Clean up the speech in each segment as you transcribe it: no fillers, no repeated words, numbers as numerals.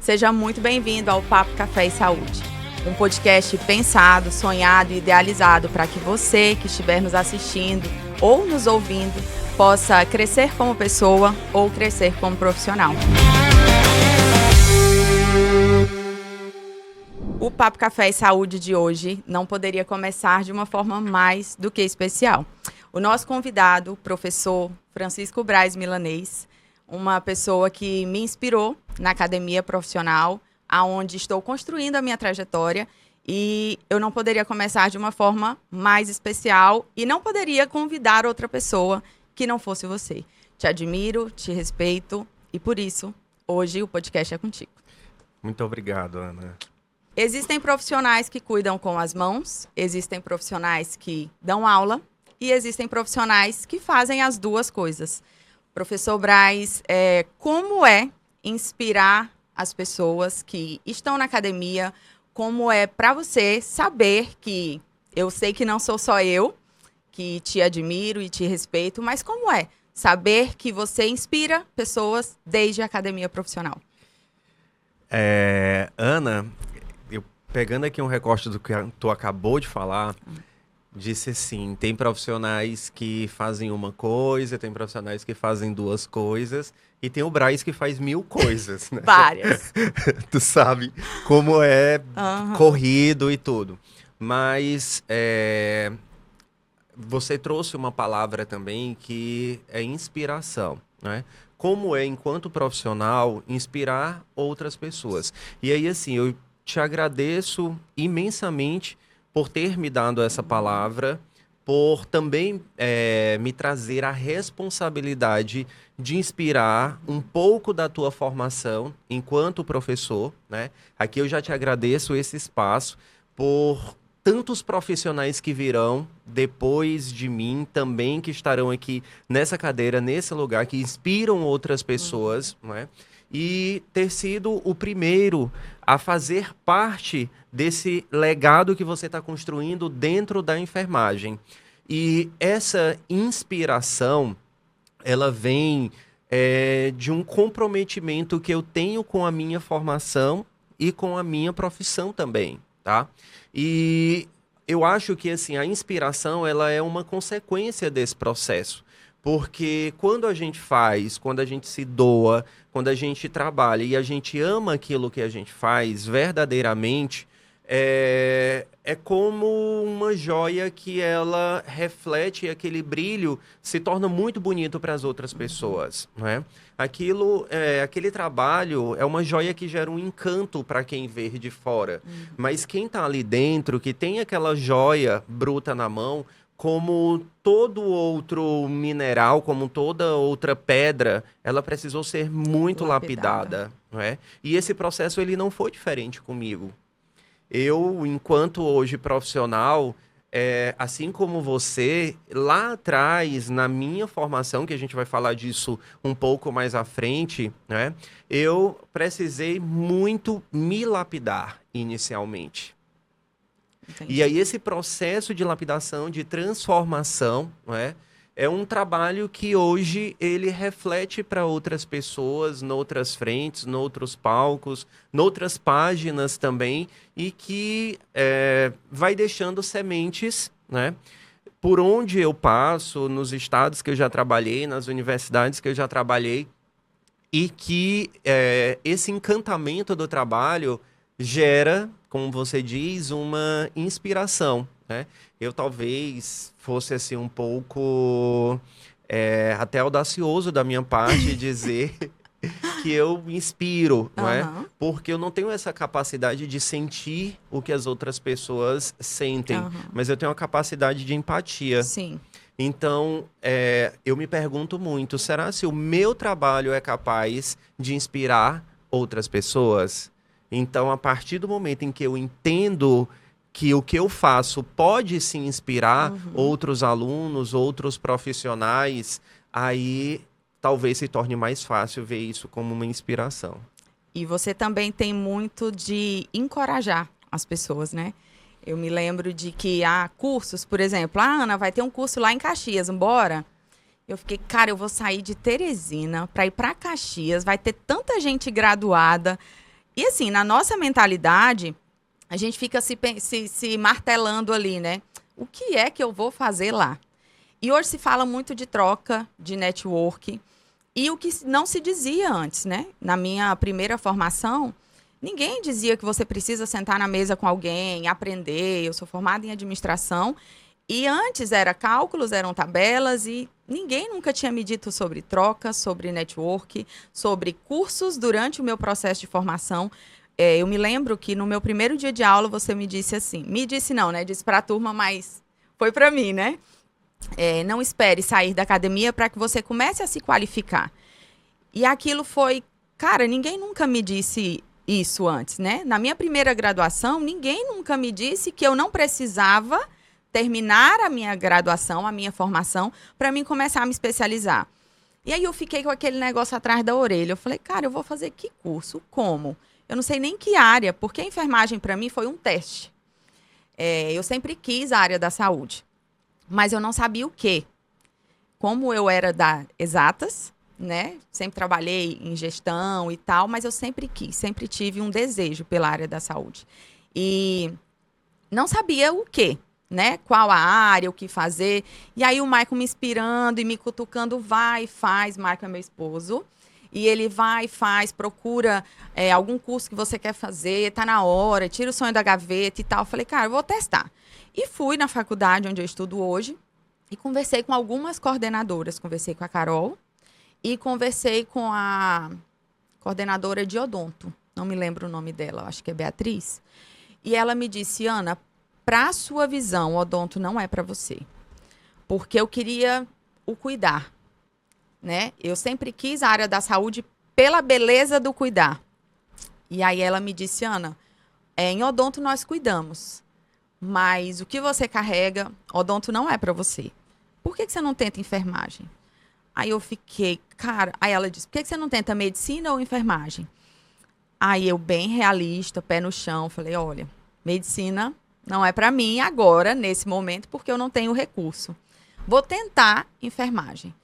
Seja muito bem-vindo ao Papo Café e Saúde, um podcast pensado, sonhado e idealizado para que você que estiver nos assistindo ou nos ouvindo possa crescer como pessoa ou crescer como profissional. O Papo Café e Saúde de hoje não poderia começar de uma forma mais do que especial. O nosso convidado, o professor Francisco Braz Milanês, uma pessoa que me inspirou na academia profissional, aonde estou construindo a minha trajetória, e eu não poderia começar de uma forma mais especial e não poderia convidar outra pessoa que não fosse você. Te admiro, te respeito e por isso, hoje o podcast é contigo. Muito obrigado, Ana. Existem profissionais que cuidam com as mãos, existem profissionais que dão aula e existem profissionais que fazem as duas coisas. Professor Braz, como é inspirar as pessoas que estão na academia? Como é para você saber que eu sei que não sou só eu que te admiro e te respeito, mas como é saber que você inspira pessoas desde a academia profissional? Ana, eu pegando aqui um recorte do que tu acabou de falar, disse assim, tem profissionais que fazem uma coisa, tem profissionais que fazem duas coisas, e tem o Braz que faz 1000 coisas, né? Várias. Tu sabe como é corrido e tudo. Mas você trouxe uma palavra também que é inspiração, né? Como é, enquanto profissional, inspirar outras pessoas. E aí, assim, eu te agradeço imensamente por ter me dado essa palavra, por também me trazer a responsabilidade de inspirar um pouco da tua formação enquanto professor, né? Aqui eu já te agradeço esse espaço por tantos profissionais que virão depois de mim também, que estarão aqui nessa cadeira, nesse lugar, que inspiram outras pessoas, né? E ter sido o primeiro a fazer parte desse legado que você está construindo dentro da enfermagem. E essa inspiração, ela vem de um comprometimento que eu tenho com a minha formação e com a minha profissão também, tá? E eu acho que assim, a inspiração ela é uma consequência desse processo. Porque quando a gente faz, quando a gente se doa, quando a gente trabalha e a gente ama aquilo que a gente faz verdadeiramente, é como uma joia que ela reflete aquele brilho, se torna muito bonito para as outras pessoas, não é? Aquele trabalho é uma joia que gera um encanto para quem vê de fora. Mas quem está ali dentro, que tem aquela joia bruta na mão, como todo outro mineral, como toda outra pedra, ela precisou ser muito lapidada, não é? E esse processo ele não foi diferente comigo. Eu, enquanto hoje profissional, assim como você, lá atrás, na minha formação, que a gente vai falar disso um pouco mais à frente, né? Eu precisei muito me lapidar inicialmente. Entendi. E aí esse processo de lapidação, de transformação, não é um trabalho que hoje ele reflete para outras pessoas, noutras frentes, noutros palcos, noutras páginas também, e que vai deixando sementes, né? Por onde eu passo, nos estados que eu já trabalhei, nas universidades que eu já trabalhei, e que esse encantamento do trabalho gera, como você diz, uma inspiração, né? Eu talvez fosse assim um pouco até audacioso da minha parte dizer que eu inspiro, não é? Porque eu não tenho essa capacidade de sentir o que as outras pessoas sentem, mas eu tenho a capacidade de empatia. Sim. Então, eu me pergunto muito, será se o meu trabalho é capaz de inspirar outras pessoas? Então, a partir do momento em que eu entendo que o que eu faço pode se inspirar outros alunos, outros profissionais, aí talvez se torne mais fácil ver isso como uma inspiração. E você também tem muito de encorajar as pessoas, né? Eu me lembro de que há cursos, por exemplo, Ana, vai ter um curso lá em Caxias, embora. Eu fiquei, cara, eu vou sair de Teresina para ir para Caxias, vai ter tanta gente graduada. E assim, na nossa mentalidade, a gente fica se martelando ali, né? O que é que eu vou fazer lá? E hoje se fala muito de troca, de network, e o que não se dizia antes, né? Na minha primeira formação, ninguém dizia que você precisa sentar na mesa com alguém, aprender. Eu sou formada em administração, e antes era cálculos, eram tabelas, e ninguém nunca tinha me dito sobre troca, sobre network, sobre cursos durante o meu processo de formação. Eu me lembro que no meu primeiro dia de aula você me disse assim, me disse não, né? Disse para a turma, mas foi para mim, né? Não espere sair da academia para que você comece a se qualificar. E aquilo foi, cara, ninguém nunca me disse isso antes, né? Na minha primeira graduação, ninguém nunca me disse que eu não precisava terminar a minha graduação, a minha formação, para mim começar a me especializar. E aí eu fiquei com aquele negócio atrás da orelha. Eu falei, cara, eu vou fazer que curso? Como? Eu não sei nem que área, porque a enfermagem para mim foi um teste. Eu sempre quis a área da saúde, mas eu não sabia o quê. Como eu era da exatas, né? Sempre trabalhei em gestão e tal, mas eu sempre quis, sempre tive um desejo pela área da saúde. E não sabia o quê, né? Qual a área, o que fazer. E aí o Michael me inspirando e me cutucando, vai, faz. Michael é meu esposo. E ele vai, faz, procura algum curso que você quer fazer, tá na hora, tira o sonho da gaveta e tal. Eu falei, cara, eu vou testar. E fui na faculdade onde eu estudo hoje e conversei com algumas coordenadoras. Conversei com a Carol e conversei com a coordenadora de odonto. Não me lembro o nome dela, acho que é Beatriz. E ela me disse, Ana, para a sua visão, o odonto não é para você. Porque eu queria o cuidar, né? Eu sempre quis a área da saúde pela beleza do cuidar. E aí ela me disse, Ana, em odonto nós cuidamos, mas o que você carrega, odonto não é para você. Por que você não tenta enfermagem? Aí eu fiquei, cara... Aí ela disse, por que você não tenta medicina ou enfermagem? Aí eu, bem realista, pé no chão, falei, olha, medicina não é para mim agora, nesse momento, porque eu não tenho recurso. Vou tentar enfermagem.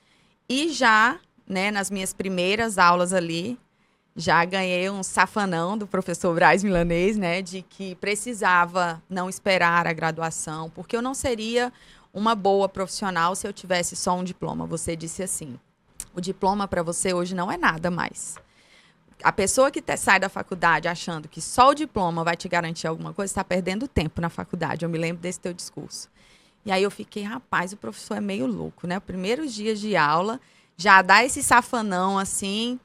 E já, né, nas minhas primeiras aulas ali, já ganhei um safanão do professor Braz Milanês, né, de que precisava não esperar a graduação, porque eu não seria uma boa profissional se eu tivesse só um diploma. Você disse assim, o diploma para você hoje não é nada mais. A pessoa que sai da faculdade achando que só o diploma vai te garantir alguma coisa, está perdendo tempo na faculdade. Eu me lembro desse teu discurso. E aí eu fiquei, rapaz, o professor é meio louco, né? Primeiros dias de aula, já dá esse safanão assim,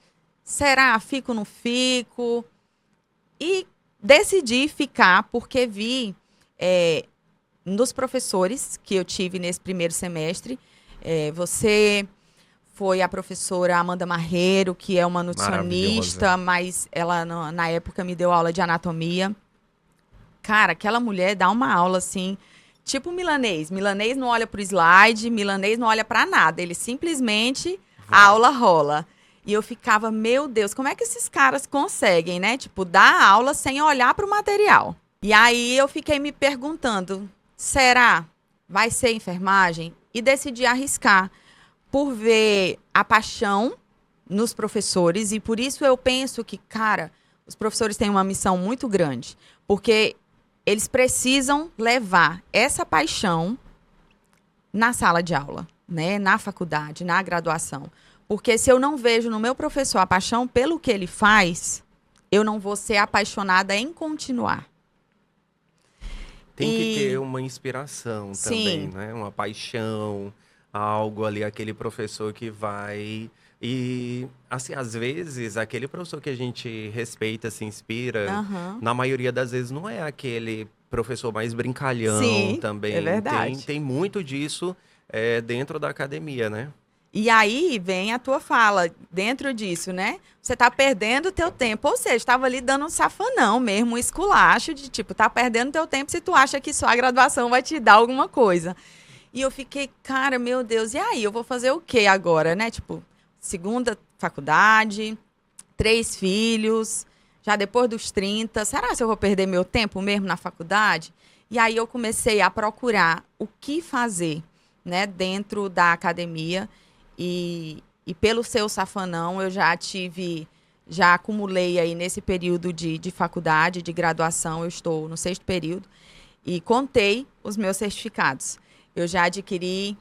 será? Fico, não fico? E decidi ficar porque vi nos professores que eu tive nesse primeiro semestre, você foi a professora Amanda Marreiro, que é uma nutricionista, mas ela na época me deu aula de anatomia. Cara, aquela mulher dá uma aula assim, tipo milanês. Milanês não olha pro slide, milanês não olha para nada. Ele simplesmente, a aula rola. E eu ficava, meu Deus, como é que esses caras conseguem, né? Tipo, dar aula sem olhar pro material. E aí eu fiquei me perguntando, será? Vai ser enfermagem? E decidi arriscar por ver a paixão nos professores. E por isso eu penso que, cara, os professores têm uma missão muito grande. Porque eles precisam levar essa paixão na sala de aula, né? Na faculdade, na graduação. Porque se eu não vejo no meu professor a paixão pelo que ele faz, eu não vou ser apaixonada em continuar. Tem que ter uma inspiração também, Sim, né? Uma paixão, algo ali, aquele professor que vai... E, assim, às vezes, aquele professor que a gente respeita, se inspira, na maioria das vezes não é aquele professor mais brincalhão. Sim, também. é verdade. Tem muito disso dentro da academia, né? E aí vem a tua fala dentro disso, né? Você tá perdendo o teu tempo. Ou seja, estava ali dando um safanão mesmo, um esculacho de tipo, tá perdendo o teu tempo se tu acha que só a graduação vai te dar alguma coisa. E eu fiquei, cara, meu Deus, e aí? Eu vou fazer o quê agora, né? Tipo, segunda faculdade, 3 filhos, já depois dos 30. Será que eu vou perder meu tempo mesmo na faculdade? E aí eu comecei a procurar o que fazer, né, dentro da academia. E pelo seu safanão, eu já tive já acumulei aí nesse período de faculdade, de graduação, eu estou no 6º período, e contei os meus certificados. Eu já adquiri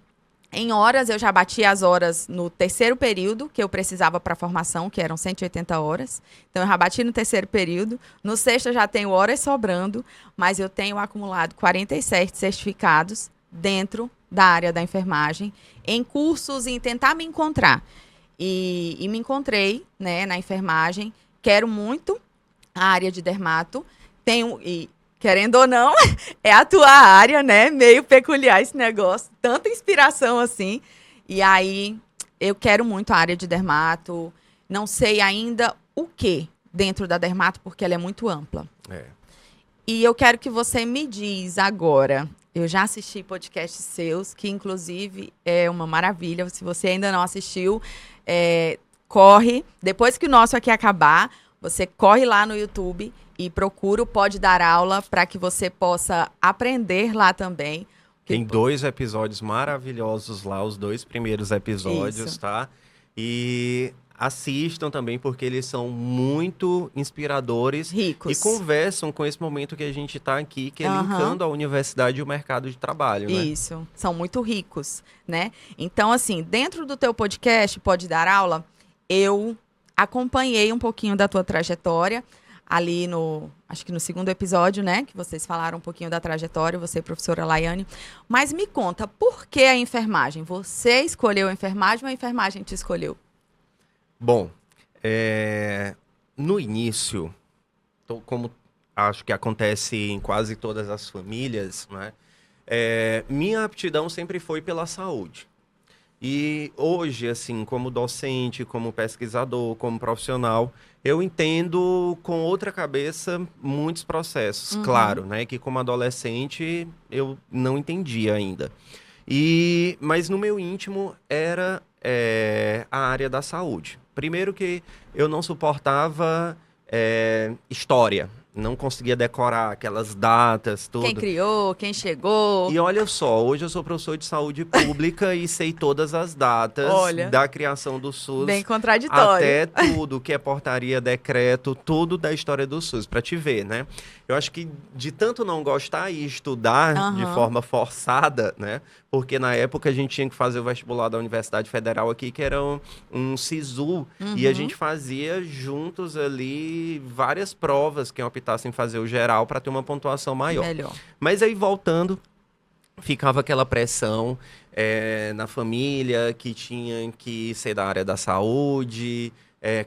em horas, eu já bati as horas no 3º período, que eu precisava para a formação, que eram 180 horas. Então, eu já bati no 3º período. No 6º, eu já tenho horas sobrando, mas eu tenho acumulado 47 certificados dentro da área da enfermagem, em cursos, em tentar me encontrar. E me encontrei, né, na enfermagem. Quero muito a área de dermato. Tenho... Querendo ou não, é a tua área, né? Meio peculiar esse negócio. Tanta inspiração assim. E aí, eu quero muito a área de dermato. Não sei ainda o que dentro da dermato, porque ela é muito ampla. E eu quero que você me diz agora. Eu já assisti podcasts seus, que inclusive é uma maravilha. Se você ainda não assistiu, corre. Depois que o nosso aqui acabar, você corre lá no YouTube e procura o Pode Dar Aula para que você possa aprender lá também. Tem 2 episódios maravilhosos lá, os 2 primeiros episódios, Isso. tá? E assistam também, porque eles são muito inspiradores. Ricos. E conversam com esse momento que a gente está aqui, que é linkando a universidade e o mercado de trabalho, né? Isso, são muito ricos, né? Então, assim, dentro do teu podcast, Pode Dar Aula, eu acompanhei um pouquinho da tua trajetória, ali acho que no 2º episódio, né, que vocês falaram um pouquinho da trajetória, você, professora Laiane. Mas me conta, por que a enfermagem? Você escolheu a enfermagem ou a enfermagem te escolheu? Bom, no início, como acho que acontece em quase todas as famílias, né, minha aptidão sempre foi pela saúde. E hoje, assim, como docente, como pesquisador, como profissional, eu entendo com outra cabeça muitos processos. Claro, né, que como adolescente eu não entendia ainda. Mas no meu íntimo era a área da saúde. Primeiro que eu não suportava história. Não conseguia decorar aquelas datas, tudo. Quem criou, quem chegou. E olha só, hoje eu sou professor de saúde pública e sei todas as datas da criação do SUS. Bem contraditório. Até tudo que é portaria, decreto, tudo da história do SUS, para te ver, né? Eu acho que de tanto não gostar e estudar de forma forçada, né? Porque na época a gente tinha que fazer o vestibular da Universidade Federal aqui, que era um SISU, e a gente fazia juntos ali várias provas que optassem em fazer o geral para ter uma pontuação maior. Melhor. Mas aí, voltando, ficava aquela pressão na família que tinha que ser da área da saúde.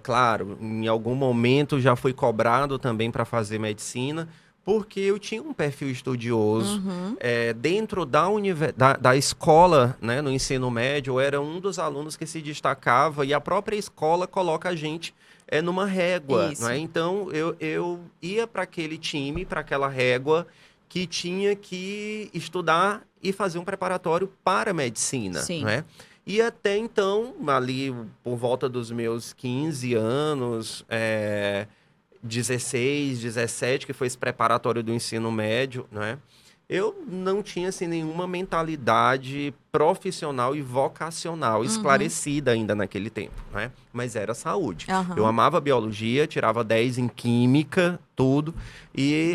Claro, em algum momento já fui cobrado também para fazer medicina, porque eu tinha um perfil estudioso. Dentro da escola, né, no ensino médio, eu era um dos alunos que se destacava e a própria escola coloca a gente numa régua. Né? Então, eu ia para aquele time, para aquela régua, que tinha que estudar e fazer um preparatório para a medicina. Né? E até então, ali por volta dos meus 15 anos, 16, 17, que foi esse preparatório do ensino médio, né? Eu não tinha assim, nenhuma mentalidade profissional e vocacional esclarecida ainda naquele tempo, né? Mas era saúde. Eu amava biologia, tirava 10 em química, tudo. E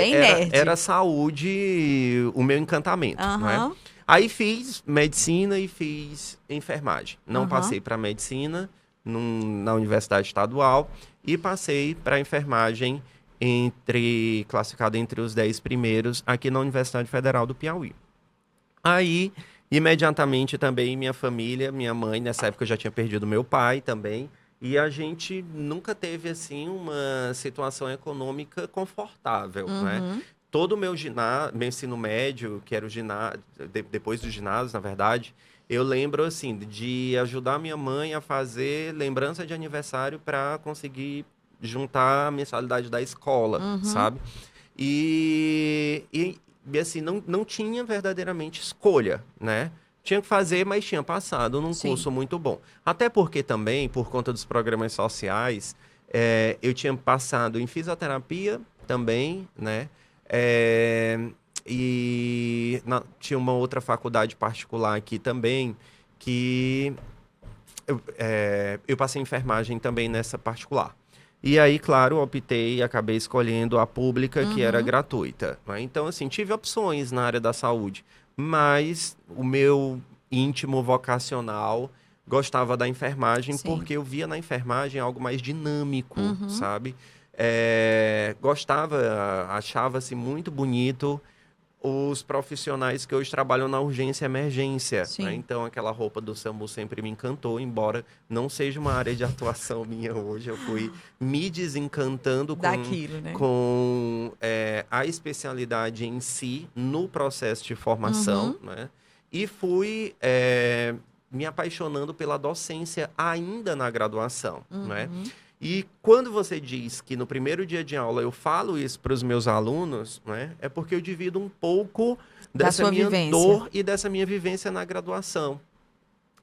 era saúde o meu encantamento, né? Aí fiz medicina e fiz enfermagem. Não passei para medicina na Universidade Estadual e passei para enfermagem classificado entre os 10 primeiros aqui na Universidade Federal do Piauí. Aí, imediatamente também minha família, minha mãe, nessa época eu já tinha perdido meu pai também, e a gente nunca teve, assim, uma situação econômica confortável, né? Todo o meu ensino médio, que era o ginásio, depois do ginásio, na verdade, eu lembro, assim, de ajudar minha mãe a fazer lembrança de aniversário para conseguir juntar a mensalidade da escola, sabe? E assim, não tinha verdadeiramente escolha, né? Tinha que fazer, mas tinha passado num curso muito bom. Até porque também, por conta dos programas sociais, eu tinha passado em fisioterapia também, né? Tinha uma outra faculdade particular aqui também, que eu passei em enfermagem também nessa particular. E aí, claro, acabei escolhendo a pública, que era gratuita, né? Então, assim, tive opções na área da saúde, mas o meu íntimo vocacional gostava da enfermagem, Sim. porque eu via na enfermagem algo mais dinâmico, Uhum. sabe? Achava-se muito bonito os profissionais que hoje trabalham na urgência e emergência, né? Sim. Então, aquela roupa do SAMU sempre me encantou, embora não seja uma área de atuação minha hoje. Eu fui me desencantando Daquilo, né? com a especialidade em si no processo de formação, Uhum. né? E fui me apaixonando pela docência ainda na graduação, né? Uhum. E quando você diz que no primeiro dia de aula eu falo isso para os meus alunos, né, é porque eu divido um pouco Da dessa sua minha vivência. dor e dessa minha vivência na graduação.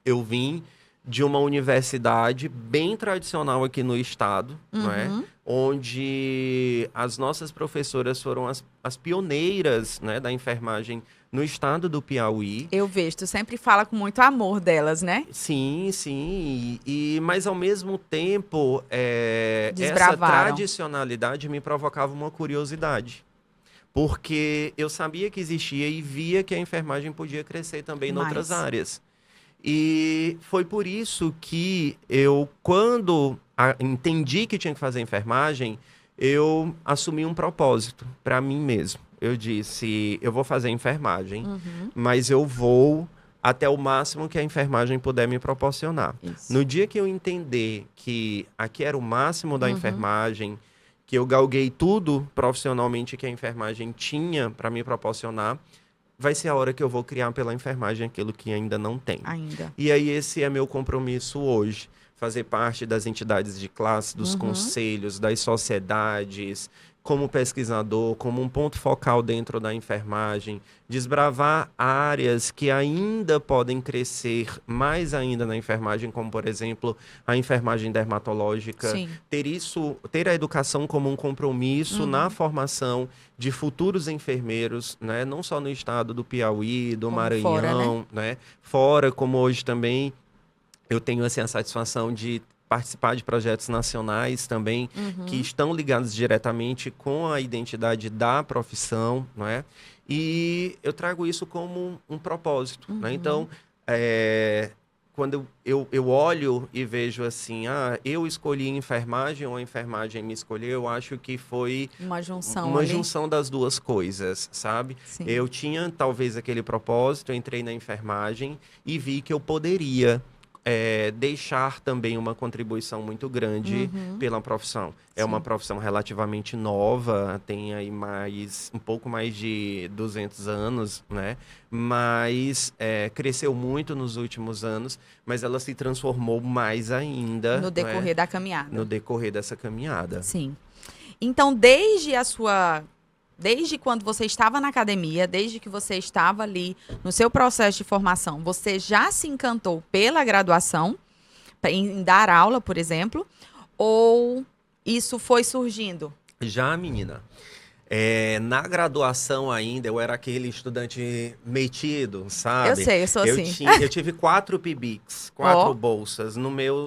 Eu vim de uma universidade bem tradicional aqui no estado, né, Uhum. onde as nossas professoras foram as pioneiras, né, da enfermagem no estado do Piauí. Eu vejo, tu sempre fala com muito amor delas, né? Sim, sim. Mas ao mesmo tempo, essa Desbravaram. tradicionalidade me provocava uma curiosidade. Porque eu sabia que existia e via que a enfermagem podia crescer também em outras Mais. áreas. E foi por isso que eu, quando entendi que tinha que fazer enfermagem, eu assumi um propósito para mim mesmo. Eu disse, eu vou fazer enfermagem, Uhum. mas eu vou até o máximo que a enfermagem puder me proporcionar. Isso. No dia que eu entender que aqui era o máximo da Uhum. enfermagem, que eu galguei tudo profissionalmente que a enfermagem tinha para me proporcionar, vai ser a hora que eu vou criar pela enfermagem aquilo que ainda não tem. Ainda. E aí esse é meu compromisso hoje, fazer parte das entidades de classe, dos Uhum. conselhos, das sociedades, como pesquisador, como um ponto focal dentro da enfermagem, desbravar áreas que ainda podem crescer mais ainda na enfermagem, como por exemplo a enfermagem dermatológica, Sim. ter a educação como um compromisso na Uhum. formação de futuros enfermeiros, né? Não só no estado do Piauí, do Como fora, né? Maranhão, né? Fora, como hoje também eu tenho assim, a satisfação de participar de projetos nacionais também que Uhum. estão ligados diretamente com a identidade da profissão, não é? E eu trago isso como um propósito, né? Uhum. Então, é, quando eu olho e vejo assim, eu escolhi enfermagem ou a enfermagem me escolheu, eu acho que foi Uma junção uma ali. junção das duas coisas, sabe? Sim. Eu tinha talvez aquele propósito, eu entrei na enfermagem e vi que eu poderia deixar também uma contribuição muito grande Uhum. pela profissão. É uma Sim. profissão relativamente nova, tem aí um pouco mais de 200 anos, né? Mas cresceu muito nos últimos anos, mas ela se transformou mais ainda, No né? decorrer da No caminhada. decorrer dessa caminhada. Sim. Então, desde quando você estava na academia, desde que você estava ali no seu processo de formação, você já se encantou pela graduação, em dar aula, por exemplo, ou isso foi surgindo? Já, menina, na graduação ainda, eu era aquele estudante metido, Eu sabe? sei, eu sou assim. Eu tive 4 PIBICs, quatro Ó, bolsas.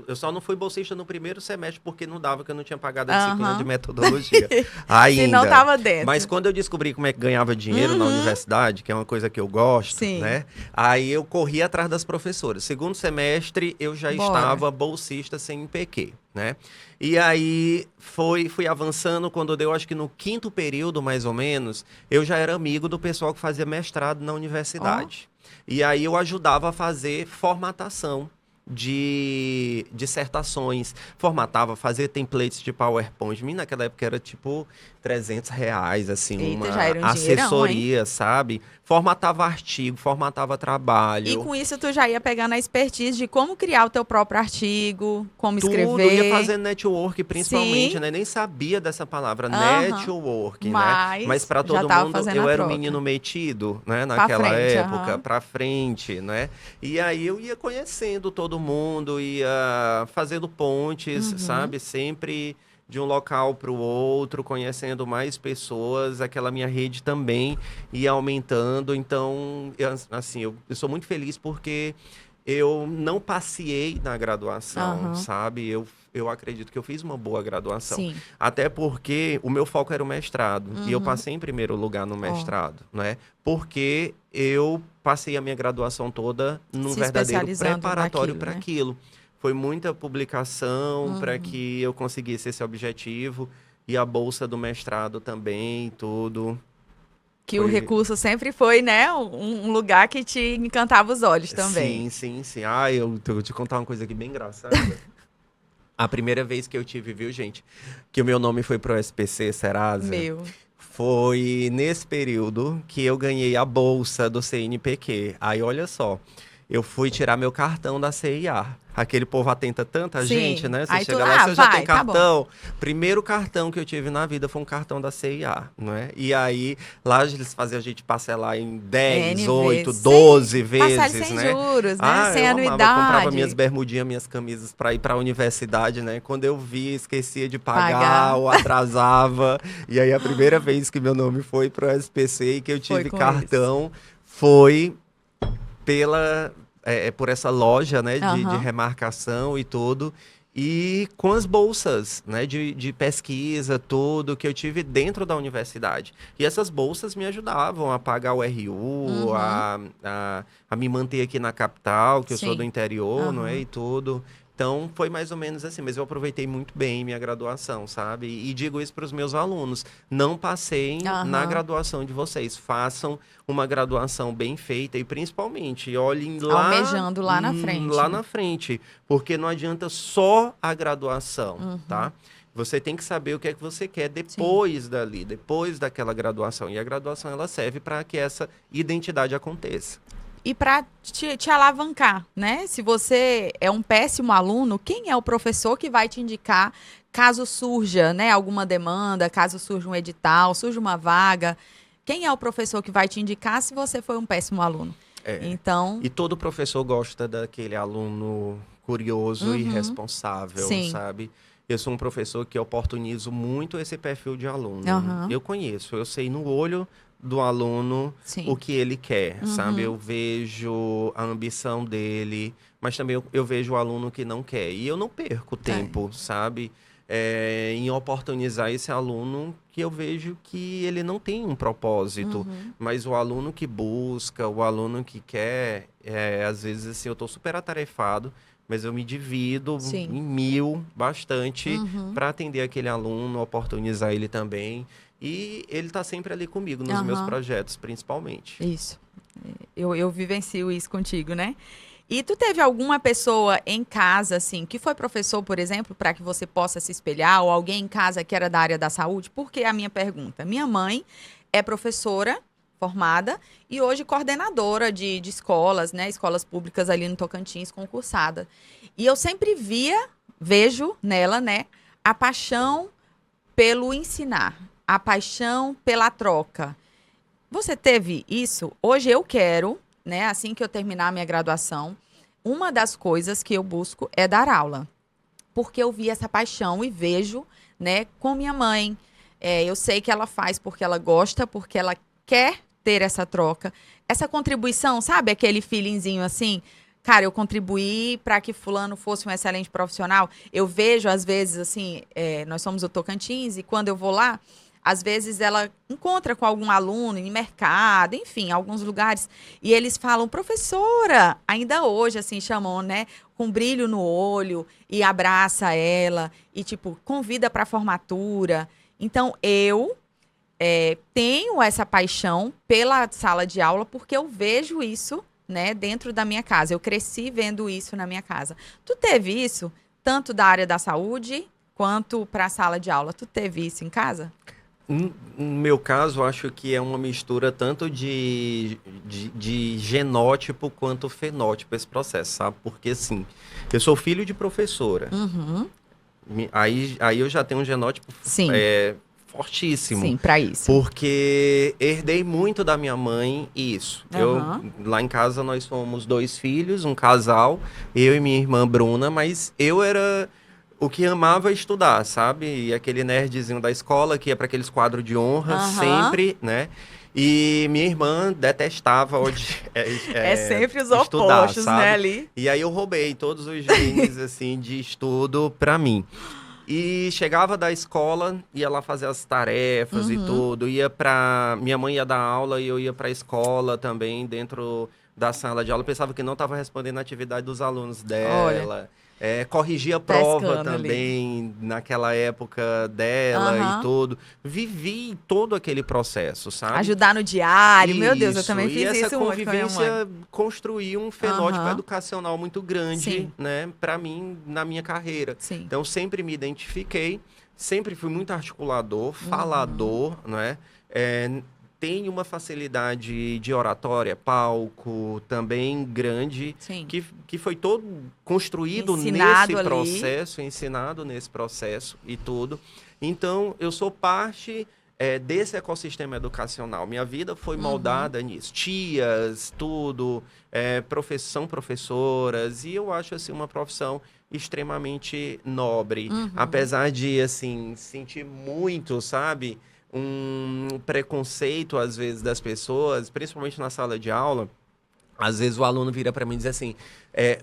Eu só não fui bolsista no primeiro semestre porque não dava, que eu não tinha pagado a disciplina de aham. metodologia Se não ainda. tava Mas dentro. quando eu descobri como é que ganhava dinheiro na Uhum. universidade, que é uma coisa que eu gosto, Sim. né? Aí eu corri atrás das professoras. Segundo semestre, eu já Bora. estava bolsista sem IPQ, né? E aí fui avançando, quando deu, acho que no 5º período, mais ou menos, eu já era amigo do pessoal que fazia mestrado na Ó. universidade. E aí eu ajudava a fazer formatação de dissertações, formatava, fazia templates de PowerPoint. Naquela época era tipo R$ 300, assim, Eita, já uma era um dinheirão, hein? assessoria, sabe? Formatava artigo, formatava E trabalho. com isso tu já ia pegando a expertise de como criar o teu próprio artigo, como Tudo, ia escrever. fazendo network principalmente, Sim, né? Nem sabia dessa palavra, aham. network, né? Mas Mas para já todo tava mundo, fazendo eu a era o troca. menino metido, né? Pra Naquela frente, época, aham. pra frente, né? E aí eu ia conhecendo todo mundo, ia fazendo pontes, Uhum. sabe? Sempre de um local para o outro, conhecendo mais pessoas, aquela minha rede também ia aumentando. Então, assim, eu sou muito feliz porque eu não passeei na graduação, Aham. sabe? Eu acredito que eu fiz uma boa graduação. Sim. Até porque o meu foco era o mestrado. E eu Uhum. passei em primeiro lugar no mestrado, né? Porque eu passei a minha graduação toda num Se verdadeiro especializando preparatório naquilo, para né? aquilo. Foi muita publicação para Uhum. que eu conseguisse esse objetivo. E a bolsa do mestrado também, tudo. Que o Foi... recurso sempre foi, né, um lugar que te encantava os olhos também. Sim, sim, sim. Ah, eu vou te contar uma coisa aqui bem engraçada. A primeira vez que eu tive, viu, gente, que o meu nome foi pro SPC Serasa, Meu. foi nesse período que eu ganhei a bolsa do CNPq. Aí, olha só, eu fui tirar meu cartão da CIA. Aquele povo atenta tanta gente, Sim. né? Você Aí tu, chega lá, você já tem vai, tá bom. cartão. Primeiro cartão que eu tive na vida foi um cartão da CIA, não é? E aí, lá eles faziam a gente parcelar em 10, N 8, vezes. 12 Passar vezes, sem né? juros, né? Ah, Sem eu amava. Eu comprava minhas anuidade. bermudinhas, minhas camisas para ir para a universidade, né? Quando eu vi, esquecia de pagar Pagar. ou atrasava. E aí, a primeira vez que meu nome foi pro SPC e que eu Foi tive com eles. cartão foi por essa loja, né, de Aham. remarcação e tudo. E com as bolsas, né, de pesquisa, tudo, que eu tive dentro da universidade. E essas bolsas me ajudavam a pagar o RU, Uhum. a me manter aqui na capital, que eu sou do Sim. interior, não é, Aham. e tudo. Então, foi mais ou menos assim, mas eu aproveitei muito bem minha graduação, sabe? E digo isso para os meus alunos, não passem na Aham. graduação de vocês, façam uma graduação bem feita e principalmente olhem Almejando lá na frente, lá né? na frente, porque não adianta só a graduação, Uhum. tá? Você tem que saber o que é que você quer Sim. depois dali, depois daquela graduação. E a graduação ela serve para que essa identidade aconteça. E para te alavancar, né? Se você é um péssimo aluno, quem é o professor que vai te indicar caso surja, né, alguma demanda, caso surja um edital, surja uma vaga? Quem é o professor que vai te indicar se você foi um péssimo aluno? É. Então, E todo professor gosta daquele aluno curioso e uhum, responsável, sim, sabe? Eu sou um professor que oportunizo muito esse perfil de aluno. aham, Eu conheço, eu sei no olho do aluno o sim, que ele quer, sabe? uhum, Eu vejo a ambição dele, mas também eu vejo o aluno que não quer. E eu não perco é, tempo, sabe? Em oportunizar esse aluno que eu vejo que ele não tem um propósito. uhum, Mas o aluno que busca, o aluno que quer, às vezes assim, eu estou super atarefado, mas eu me divido sim, em mil, bastante, uhum, para atender aquele aluno, oportunizar ele também. E ele está sempre ali comigo, nos meus aham, projetos, principalmente. isso. Eu vivencio isso contigo, né? E tu teve alguma pessoa em casa, assim, que foi professor, por exemplo, para que você possa se espelhar, ou alguém em casa que era da área da saúde? Por que a minha pergunta? Minha mãe é professora formada e hoje coordenadora de escolas, né? Escolas públicas ali no Tocantins, concursada. E eu sempre vejo nela, né, a paixão pelo ensinar, a paixão pela troca. Você teve isso? Hoje eu quero, né, assim que eu terminar a minha graduação, uma das coisas que eu busco é dar aula. Porque eu vi essa paixão e vejo, né, com minha mãe. Eu sei que ela faz porque ela gosta, porque ela quer ter essa troca. Essa contribuição, sabe? Aquele feelingzinho assim. Cara, eu contribuí para que fulano fosse um excelente profissional. Eu vejo, às vezes, assim, nós somos o Tocantins, e quando eu vou lá, às vezes ela encontra com algum aluno em mercado, enfim, alguns lugares, e eles falam, professora, ainda hoje, assim, chamam, né, com brilho no olho, e abraça ela, e, tipo, convida para a formatura. Então, eu tenho essa paixão pela sala de aula porque eu vejo isso, né, dentro da minha casa. Eu cresci vendo isso na minha casa. Tu teve isso, tanto da área da saúde quanto para a sala de aula? Tu teve isso em casa? No meu caso, eu acho que é uma mistura tanto de genótipo quanto fenótipo esse processo, sabe? Porque, assim, eu sou filho de professora. Uhum. Aí eu já tenho um genótipo Sim, fortíssimo. sim, para isso. Porque herdei muito da minha mãe isso. Aham. Lá em casa nós somos dois filhos, um casal, eu e minha irmã Bruna, mas eu era o que amava estudar, sabe? E aquele nerdzinho da escola que ia para aqueles quadros de honra Aham. sempre, né? E minha irmã detestava É sempre os estudar, opostos, sabe? né, ali. E aí eu roubei todos os genes, assim, de estudo pra mim. E chegava da escola, ia lá fazer as tarefas e Uhum. tudo. Ia pra... Minha mãe ia dar aula e eu ia pra escola também, dentro da sala de aula. Eu pensava que não estava respondendo a atividade dos alunos Olha, dela. Corrigia a prova pescando ali. também naquela época dela e Aham. tudo. Vivi todo aquele processo, sabe? Ajudar no diário. Meu Deus, eu Isso, também e fiz essa isso muito com a minha mãe. convivência construiu um fenótipo Aham. educacional muito grande, Sim, né, para mim, na minha carreira. sim. Então, sempre me identifiquei, sempre fui muito articulador, Uhum. falador, não é? É, tenho uma facilidade de oratória, palco, também grande, Sim. que foi todo construído nesse Ensinado ali. processo, ensinado nesse processo e tudo. Então, eu sou parte desse ecossistema educacional. Minha vida foi Uhum. moldada nisso. Tias, tudo, são professoras, e eu acho assim uma profissão extremamente nobre. Uhum. Apesar de, assim, sentir muito, sabe, um preconceito, às vezes, das pessoas, principalmente na sala de aula. Às vezes o aluno vira para mim e diz assim: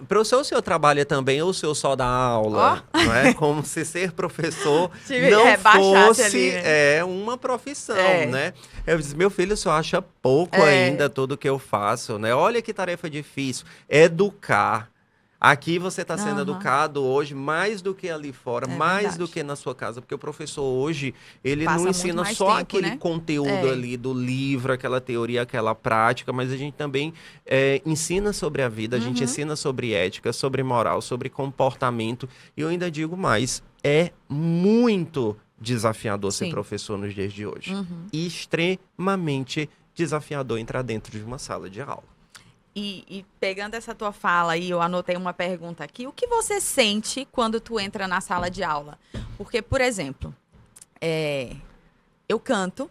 professor, o senhor trabalha também ou o senhor só dá Ó, aula? Não é? Como se ser professor tive não rebaixasse ali, fosse né? uma profissão, É, né? Eu disse: meu filho, o senhor acha pouco ainda é. tudo que eu faço, né? Olha que tarefa difícil. Educar. Aqui você está sendo Aham, educado hoje mais do que ali fora, é mais do verdade. que na sua casa, porque o professor hoje, ele não Passa muito ensina mais só tempo, aquele né? conteúdo É. ali do livro, aquela teoria, aquela prática, mas a gente também ensina sobre a vida, a gente Uhum. ensina sobre ética, sobre moral, sobre comportamento, e eu ainda digo mais, é muito desafiador ser Sim. professor nos dias de hoje. Uhum. Extremamente desafiador entrar dentro de uma sala de aula. E pegando essa tua fala aí, eu anotei uma pergunta aqui. O que você sente quando tu entra na sala de aula? Porque, por exemplo, é, eu canto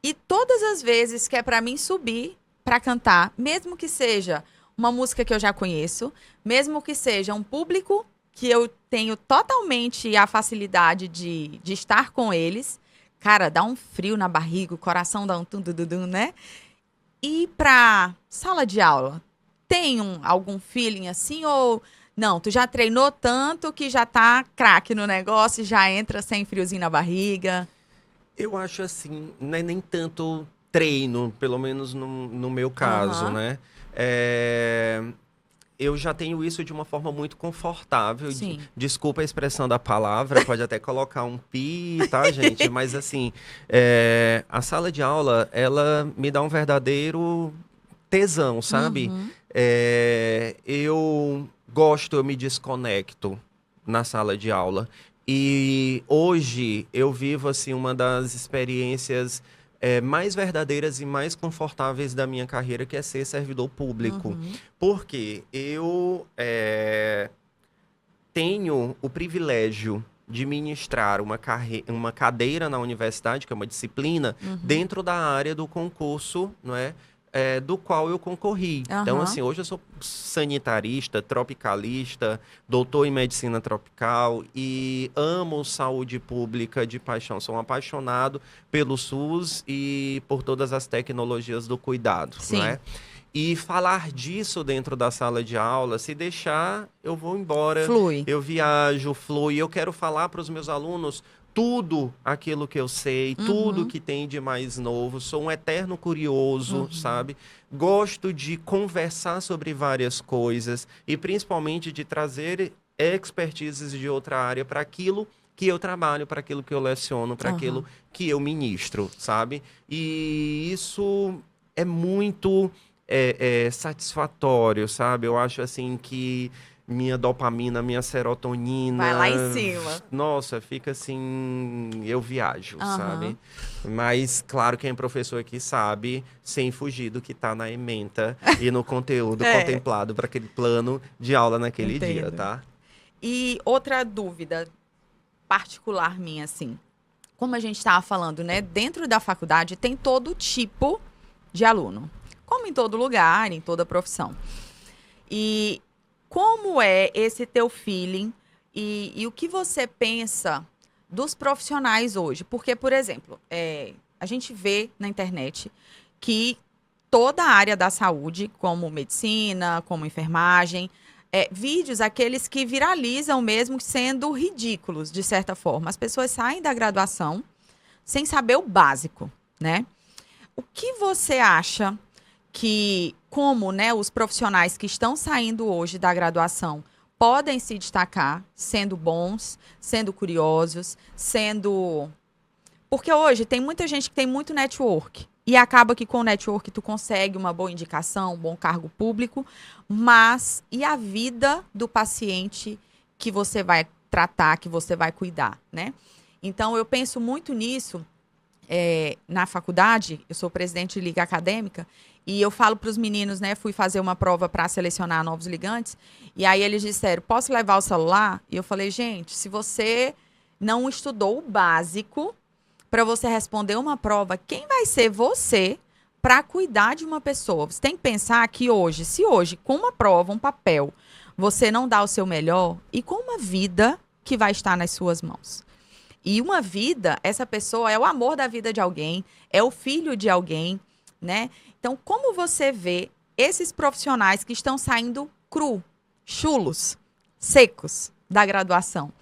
e todas as vezes que é pra mim subir pra cantar, mesmo que seja uma música que eu já conheço, mesmo que seja um público que eu tenho totalmente a facilidade de estar com eles, cara, dá um frio na barriga, o coração dá um tum, né? E pra sala de aula, tem algum feeling assim ou não? Tu já treinou tanto que já tá craque no negócio e já entra sem friozinho na barriga? Eu acho assim, não é nem tanto treino, pelo menos no meu caso, Aham, né? É, eu já tenho isso de uma forma muito confortável. sim. Desculpa a expressão da palavra, pode até colocar um pi, tá, gente? Mas assim, a sala de aula, ela me dá um verdadeiro tesão, sabe? Uhum, Eu gosto, eu me desconecto na sala de aula. E hoje eu vivo assim uma das experiências mais verdadeiras e mais confortáveis da minha carreira, que é ser servidor público. uhum, Porque eu tenho o privilégio de ministrar uma cadeira na universidade, que é uma disciplina, uhum, dentro da área do concurso, não é? Do qual eu concorri. Então, aham, assim, hoje eu sou sanitarista, tropicalista, doutor em medicina tropical e amo saúde pública de paixão. Sou um apaixonado pelo SUS e por todas as tecnologias do cuidado, não sim. é? E falar disso dentro da sala de aula, se deixar, eu vou embora, Flui. eu viajo, flui, eu quero falar para os meus alunos tudo aquilo que eu sei, tudo Uhum, que tem de mais novo. Sou um eterno curioso, uhum, sabe? Gosto de conversar sobre várias coisas e principalmente de trazer expertises de outra área para aquilo que eu trabalho, para aquilo que eu leciono, para aquilo aham. que eu ministro, sabe? E isso é muito satisfatório, sabe? Eu acho assim que minha dopamina, minha Vai lá em serotonina, cima. nossa, fica assim, eu viajo, sabe? Aham, Mas claro que tem professor que sabe, sem fugir do que está na ementa e no conteúdo é, contemplado para aquele plano de aula naquele dia, entendo. tá? E outra dúvida particular minha, assim. Como a gente estava falando, né? Dentro da faculdade tem todo tipo de aluno. Como em todo lugar, em toda profissão. E como é esse teu feeling e o que você pensa dos profissionais hoje? Porque, por exemplo, a gente vê na internet que toda a área da saúde, como medicina, como enfermagem, vídeos aqueles que viralizam mesmo sendo ridículos, de certa forma. As pessoas saem da graduação sem saber o básico, né? O que você acha que, como, né, os profissionais que estão saindo hoje da graduação podem se destacar sendo bons, sendo curiosos, sendo... Porque hoje tem muita gente que tem muito network. E acaba que com o network tu consegue uma boa indicação, um bom cargo público, mas e a vida do paciente que você vai tratar, que você vai cuidar, né? Então, eu penso muito nisso. Na faculdade, eu sou presidente de liga acadêmica, e eu falo para os meninos, né? Fui fazer uma prova para selecionar novos ligantes, e aí eles disseram, posso levar o celular? E eu falei, gente, se você não estudou o básico para você responder uma prova, quem vai ser você para cuidar de uma pessoa? Você tem que pensar que hoje, se hoje, com uma prova, um papel, você não dá o seu melhor, e com uma vida que vai estar nas suas mãos. E uma vida, essa pessoa é o amor da vida de alguém, é o filho de alguém, né? Então, como você vê esses profissionais que estão saindo chulos, secos da graduação?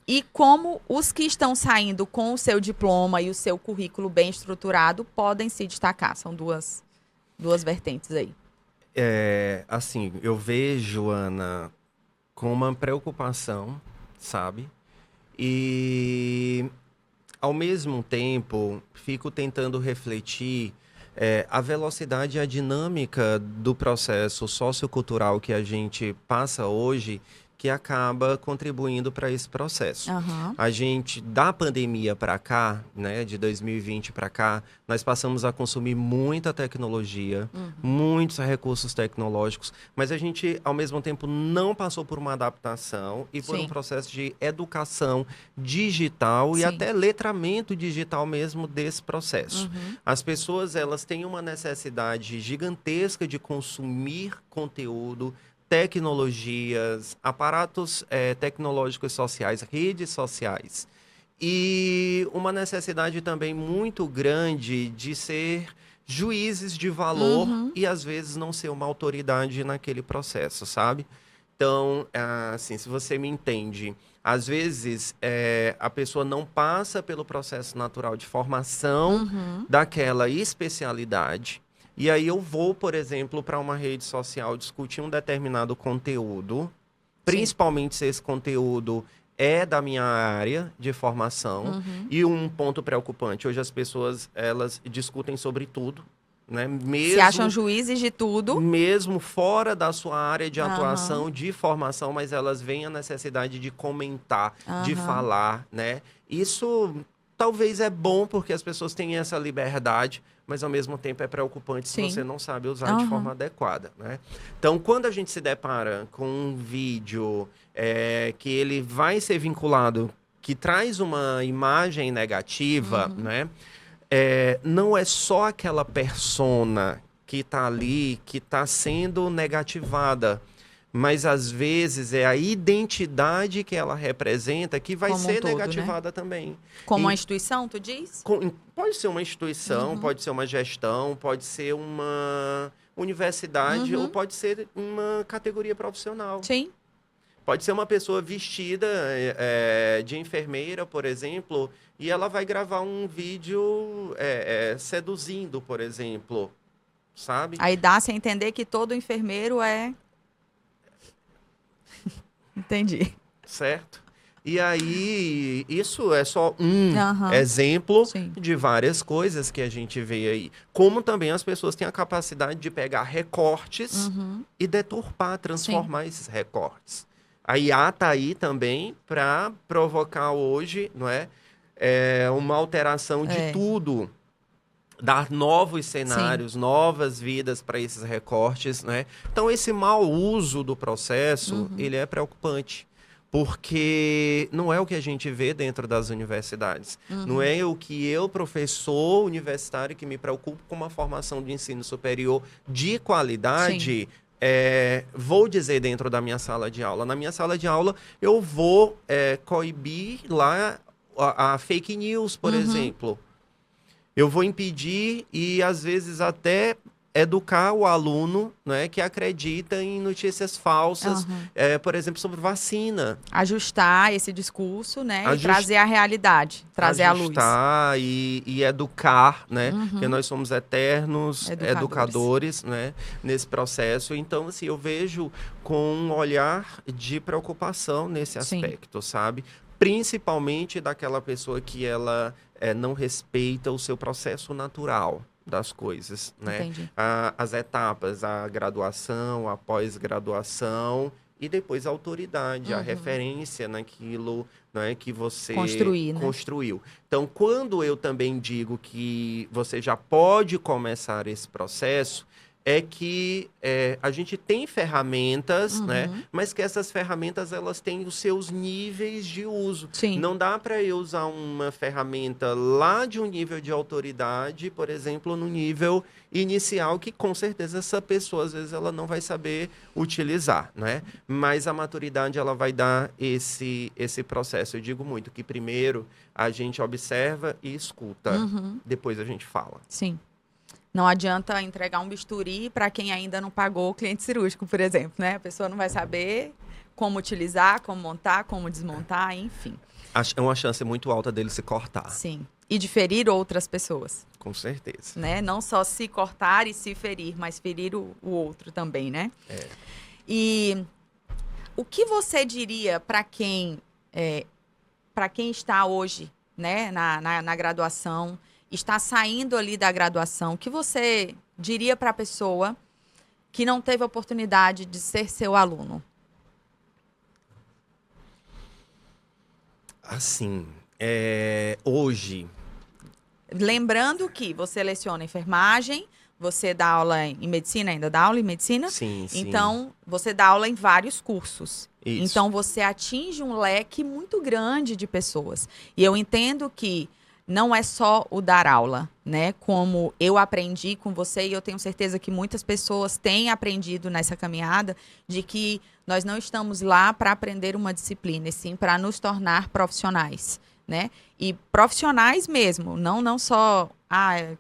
E como os que estão saindo com o seu diploma e o seu currículo bem estruturado podem se destacar? São duas vertentes aí. Assim, eu vejo, Ana, com uma preocupação, sabe? E, ao mesmo tempo, fico tentando refletir a velocidade e a dinâmica do processo sociocultural que a gente passa hoje, que acaba contribuindo para esse processo. Uhum. A gente, da pandemia para cá, né, de 2020 para cá, nós passamos a consumir muita tecnologia, muitos recursos tecnológicos, mas a gente, ao mesmo tempo, não passou por uma adaptação e por um processo de educação digital e até letramento digital mesmo desse processo. As pessoas, elas têm uma necessidade gigantesca de consumir conteúdo, tecnologias, aparatos tecnológicos sociais, redes sociais. E uma necessidade também muito grande de ser juízes de valor e, às vezes, não ser uma autoridade naquele processo, sabe? Então, assim, se você me entende, às vezes a pessoa não passa pelo processo natural de formação daquela especialidade. E aí eu vou, por exemplo, para uma rede social discutir um determinado conteúdo, principalmente se esse conteúdo é da minha área de formação. E um ponto preocupante, hoje as pessoas, elas discutem sobre tudo, né? Mesmo, se acham juízes de tudo. Mesmo fora da sua área de atuação, de formação, mas elas veem a necessidade de comentar, de falar, né? Isso talvez é bom porque as pessoas têm essa liberdade, mas ao mesmo tempo é preocupante se você não sabe usar de forma adequada, né? Então, quando a gente se depara com um vídeo que ele vai ser vinculado, que traz uma imagem negativa, né? Não é só aquela persona que está ali, que está sendo negativada, mas às vezes é a identidade que ela representa que vai ser negativada, né? Também. Como uma instituição, tu diz? Pode ser uma instituição, pode ser uma gestão, pode ser uma universidade ou pode ser uma categoria profissional. Sim. Pode ser uma pessoa vestida de enfermeira, por exemplo, e ela vai gravar um vídeo seduzindo, por exemplo, sabe? Aí dá-se a entender que todo enfermeiro é... Entendi. Certo? E aí, isso é só um exemplo de várias coisas que a gente vê aí. Como também as pessoas têm a capacidade de pegar recortes e deturpar, transformar esses recortes. A IA está aí também para provocar hoje, não é? Uma alteração de tudo. Dar novos cenários, novas vidas para esses recortes, né? Então, esse mau uso do processo, ele é preocupante, porque não é o que a gente vê dentro das universidades. Não é o que eu, professor universitário, que me preocupo com uma formação de ensino superior de qualidade, vou dizer dentro da minha sala de aula. Na minha sala de aula, eu vou coibir lá a fake news, por exemplo. Eu vou impedir e, às vezes, até educar o aluno, né, que acredita em notícias falsas, Aham. por exemplo, sobre vacina. Ajustar esse discurso, né? E Ajus- trazer a realidade, trazer à luz. Ajustar e educar, né? Porque Uhum. nós somos eternos Educadores. educadores, né? Nesse processo. Então, assim, eu vejo com um olhar de preocupação nesse Sim, aspecto, sabe? Principalmente daquela pessoa que ela não respeita o seu processo natural das coisas, né? entendi. As etapas, a graduação, a pós-graduação e depois a autoridade, a Uhum. referência naquilo, né, que você Construir, né? construiu. Então, quando eu também digo que você já pode começar esse processo, é que a gente tem ferramentas, né? Uhum. Mas que essas ferramentas elas têm os seus níveis de uso. Sim, Não dá para eu usar uma ferramenta lá de um nível de autoridade, por exemplo, no nível inicial, que com certeza essa pessoa às vezes ela não vai saber utilizar, né? Mas a maturidade ela vai dar esse processo. Eu digo muito que primeiro a gente observa e escuta, uhum. depois a gente fala. Sim. Não adianta entregar um bisturi para quem ainda não pagou o cliente cirúrgico, por exemplo, né? A pessoa não vai saber como utilizar, como montar, como desmontar, enfim. É uma chance muito alta dele se cortar, Sim. E de ferir outras pessoas, com certeza. né? Não só se cortar e se ferir, mas ferir o outro também, né? É. E o que você diria para quem está hoje, né, na graduação, está saindo ali da graduação, o que você diria para a pessoa que não teve a oportunidade de ser seu aluno? Assim, hoje, Lembrando que você leciona enfermagem, você dá aula em medicina, ainda dá aula em medicina? sim, sim, Então, você dá aula em vários cursos. isso. Então, você atinge um leque muito grande de pessoas. E eu entendo que não é só o dar aula, né? Como eu aprendi com você, e eu tenho certeza que muitas pessoas têm aprendido nessa caminhada, de que nós não estamos lá para aprender uma disciplina, e sim para nos tornar profissionais, né? E profissionais mesmo, não só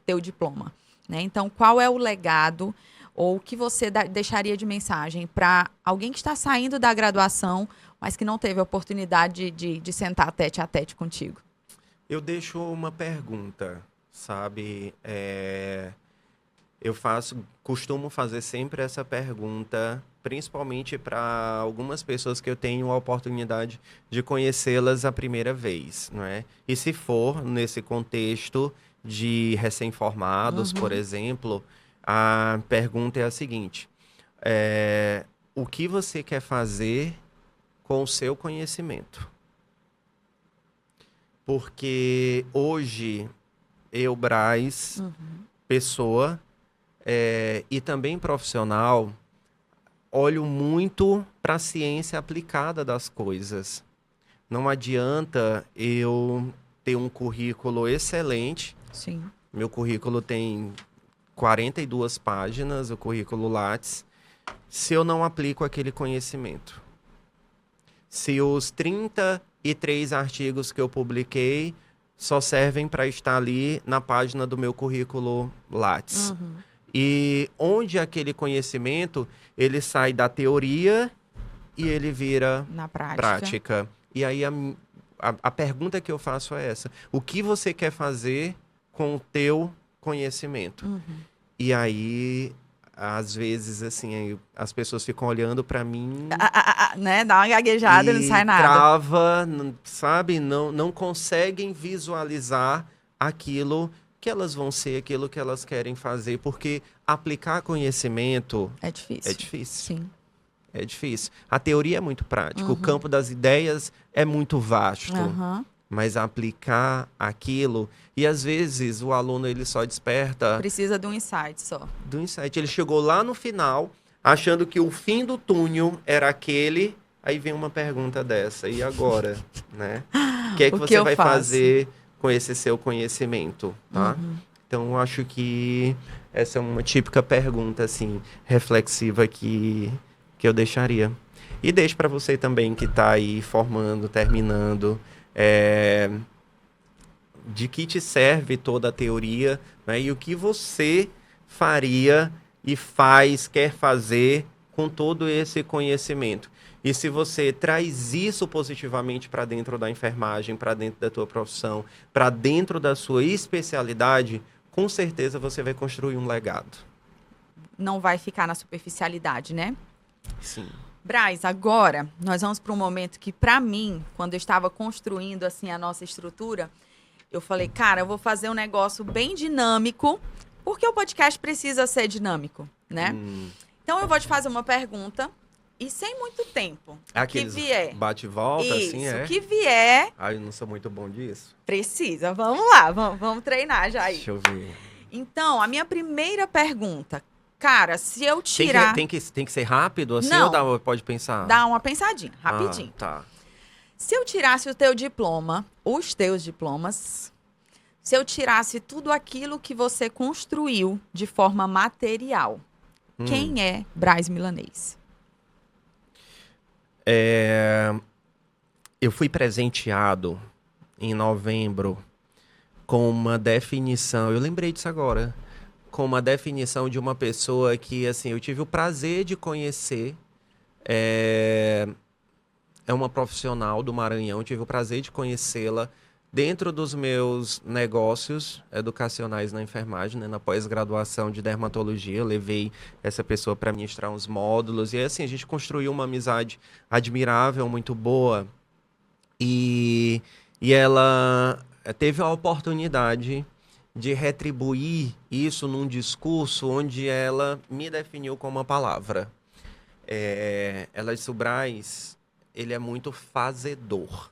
ter o diploma, né? Então, qual é o legado ou o que você deixaria de mensagem para alguém que está saindo da graduação, mas que não teve a oportunidade de sentar tete a tete contigo? Eu deixo uma pergunta, sabe? Eu costumo fazer sempre essa pergunta, principalmente para algumas pessoas que eu tenho a oportunidade de conhecê-las a primeira vez, não é? E se for nesse contexto de recém-formados, por Uhum. exemplo, a pergunta é a seguinte: é, o que você quer fazer com o seu conhecimento? Porque hoje eu, Braz, pessoa e também profissional, olho muito para a ciência aplicada das coisas. Não adianta eu ter um currículo excelente. Sim. Meu currículo tem 42 páginas, o currículo Lattes, se eu não aplico aquele conhecimento. Se os 33 artigos que eu publiquei só servem para estar ali na página do meu currículo Lattes. Uhum. E onde aquele conhecimento, ele sai da teoria e ele vira Na prática. prática. E aí a pergunta que eu faço é essa: o que você quer fazer com o teu conhecimento? Uhum. E aí, às vezes, assim, as pessoas ficam olhando para mim Né? Dá uma gaguejada e não sai nada. trava, sabe? Não conseguem visualizar aquilo que elas vão ser, aquilo que elas querem fazer, porque aplicar conhecimento É difícil. é difícil. Sim. É difícil. A teoria é muito prática, o campo das ideias é muito vasto, Aham. mas aplicar aquilo, e às vezes o aluno ele só desperta Precisa de um insight só. do insight. Ele chegou lá no final, achando que o fim do túnel era aquele, aí vem uma pergunta dessa, e agora, né? O que é que O que você eu vai faço? fazer com esse seu conhecimento, tá? Uhum. Então, eu acho que essa é uma típica pergunta, assim, reflexiva que eu deixaria. E deixo para você também que está aí formando, terminando, de que te serve toda a teoria, né? E o que você faria e faz, quer fazer com todo esse conhecimento. E se você traz isso positivamente para dentro da enfermagem, para dentro da tua profissão, para dentro da sua especialidade, com certeza você vai construir um legado. Não vai ficar na superficialidade, né? Sim. Braz, agora nós vamos para um momento que, para mim, quando eu estava construindo assim a nossa estrutura, eu falei, cara, eu vou fazer um negócio bem dinâmico, porque o podcast precisa ser dinâmico, né? Então eu vou te fazer uma pergunta e sem muito tempo. Aqueles que vier. bate e volta, Isso, assim, é? que vier, Ah, eu não sou muito bom disso. precisa. Vamos lá, vamos treinar já aí. Deixa eu ver. Então, a minha primeira pergunta, cara, se eu tirar... Tem que ser rápido, assim, Não. ou pode pensar? Dá uma pensadinha, rapidinho. Ah, tá. Se eu tirasse o teu diploma, os teus diplomas, se eu tirasse tudo aquilo que você construiu de forma material, quem é Braz Milanês? Eu fui presenteado em novembro com uma definição, eu lembrei disso agora, com uma definição de uma pessoa que, assim, eu tive o prazer de conhecer, é uma profissional do Maranhão, eu tive o prazer de conhecê-la dentro dos meus negócios educacionais na enfermagem, né, na pós-graduação de dermatologia. Eu levei essa pessoa para ministrar uns módulos e assim a gente construiu uma amizade admirável, muito boa. E ela teve a oportunidade de retribuir isso num discurso onde ela me definiu com uma palavra. Ela disse, o Braz, ele é muito fazedor.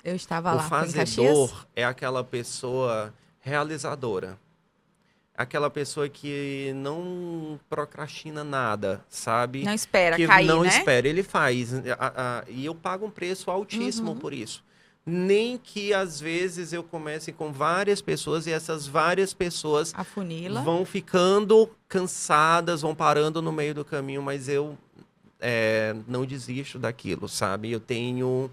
Eu estava lá, O foi em Caxias? fazedor é aquela pessoa realizadora. Aquela pessoa que não procrastina nada, sabe? Não espera Que cair, não né? espera, ele faz. E eu pago um preço altíssimo por isso. Nem que às vezes eu comece com várias pessoas e essas várias pessoas A funila. vão ficando cansadas, vão parando no meio do caminho, mas eu não desisto daquilo, sabe? Eu tenho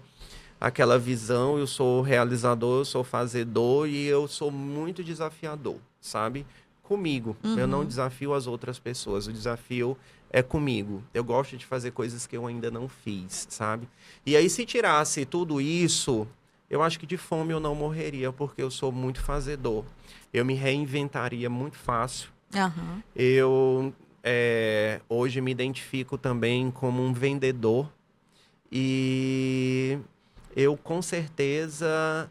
aquela visão, eu sou realizador, eu sou fazedor e eu sou muito desafiador, sabe? Comigo. Eu não desafio as outras pessoas, o desafio é comigo. Eu gosto de fazer coisas que eu ainda não fiz, sabe? E aí, se tirasse tudo isso, eu acho que de fome eu não morreria, porque eu sou muito fazedor. Eu me reinventaria muito fácil. Aham. Eu hoje me identifico também como um vendedor e eu com certeza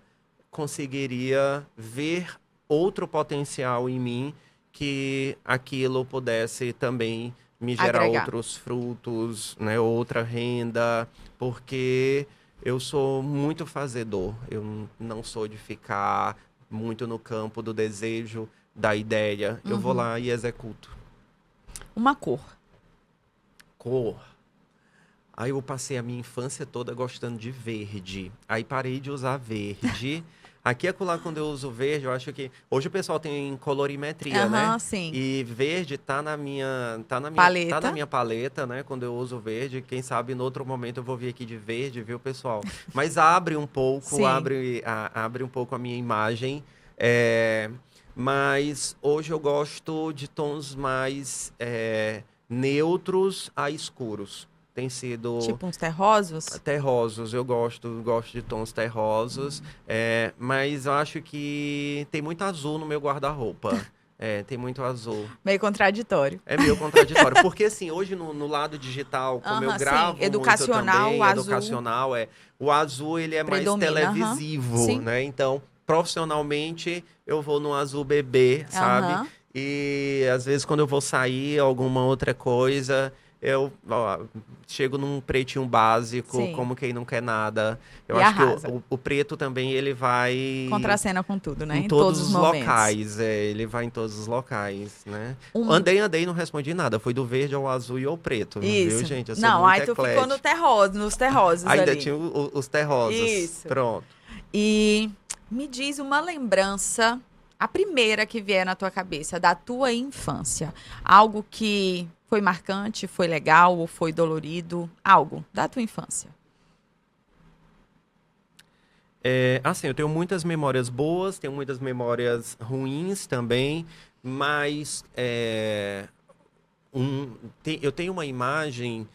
conseguiria ver outro potencial em mim que aquilo pudesse também me gerar Agregar. outros frutos, né, outra renda, porque eu sou muito fazedor. Eu não sou de ficar muito no campo do desejo, da ideia. Eu vou lá e executo. Uma cor. Cor. Aí eu passei a minha infância toda gostando de verde. Aí parei de usar verde. Aqui e acolá, quando eu uso verde, eu acho que... Hoje o pessoal tem colorimetria, né? Sim. E verde tá na minha Paleta. tá na minha paleta, né? Quando eu uso verde. Quem sabe, no outro momento, eu vou vir aqui de verde, viu, pessoal? Mas abre um pouco, Sim. abre um pouco a minha imagem. Mas hoje eu gosto de tons mais neutros a escuros. Tem sido... Tipo uns terrosos? Terrosos, eu gosto de tons terrosos, mas eu acho que tem muito azul no meu guarda-roupa. Tem muito azul. Meio contraditório. É meio contraditório, porque assim, hoje no lado digital, como eu gravo sim. Educacional, muito também, o azul. educacional, o azul ele é mais Predomina, televisivo, Sim. né? Então, profissionalmente, eu vou no azul bebê, sabe? E às vezes quando eu vou sair, alguma outra coisa... Eu chego num pretinho básico, Sim. como quem não quer nada. Eu E acho arrasa. que o preto também, ele vai... Contracena com tudo, né? Em todos os momentos. locais, ele vai em todos os locais, né? Andei e não respondi nada. Foi do verde ao azul e ao preto, Isso. viu, gente? Eu sou não, muito aí tu ficou eclético. no terroso, nos terrosos Ainda ali. tinha os terrosos. Isso. Pronto. E me diz uma lembrança, a primeira que vier na tua cabeça, da tua infância. Algo que foi marcante, foi legal ou foi dolorido? Algo da tua infância. Assim, eu tenho muitas memórias boas, tenho muitas memórias ruins também, mas eu tenho uma imagem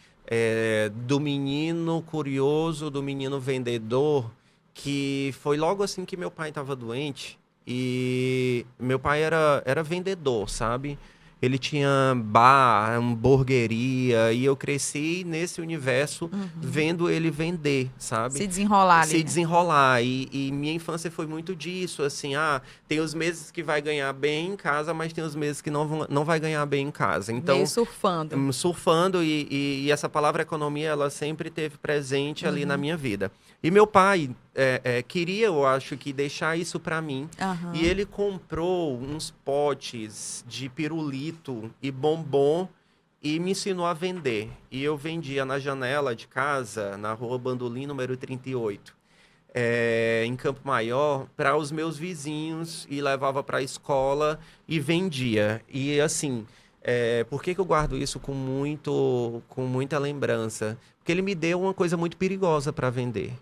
do menino curioso, do menino vendedor, que foi logo assim que meu pai estava doente. E meu pai era vendedor, sabe? Ele tinha bar, hamburgueria, e eu cresci nesse universo vendo ele vender, sabe? Se desenrolar ali, Se né? desenrolar. E minha infância foi muito disso, assim, tem os meses que vai ganhar bem em casa, mas tem os meses que não vai ganhar bem em casa. Meio Então, surfando. surfando e essa palavra economia, ela sempre teve presente ali na minha vida. E meu pai queria, eu acho, que deixar isso para mim. Aham. E ele comprou uns potes de pirulito e bombom e me ensinou a vender. E eu vendia na janela de casa, na rua Bandolim, número 38, em Campo Maior, para os meus vizinhos, e levava para a escola e vendia. E assim, por que que eu guardo isso com muita lembrança? Porque ele me deu uma coisa muito perigosa para vender.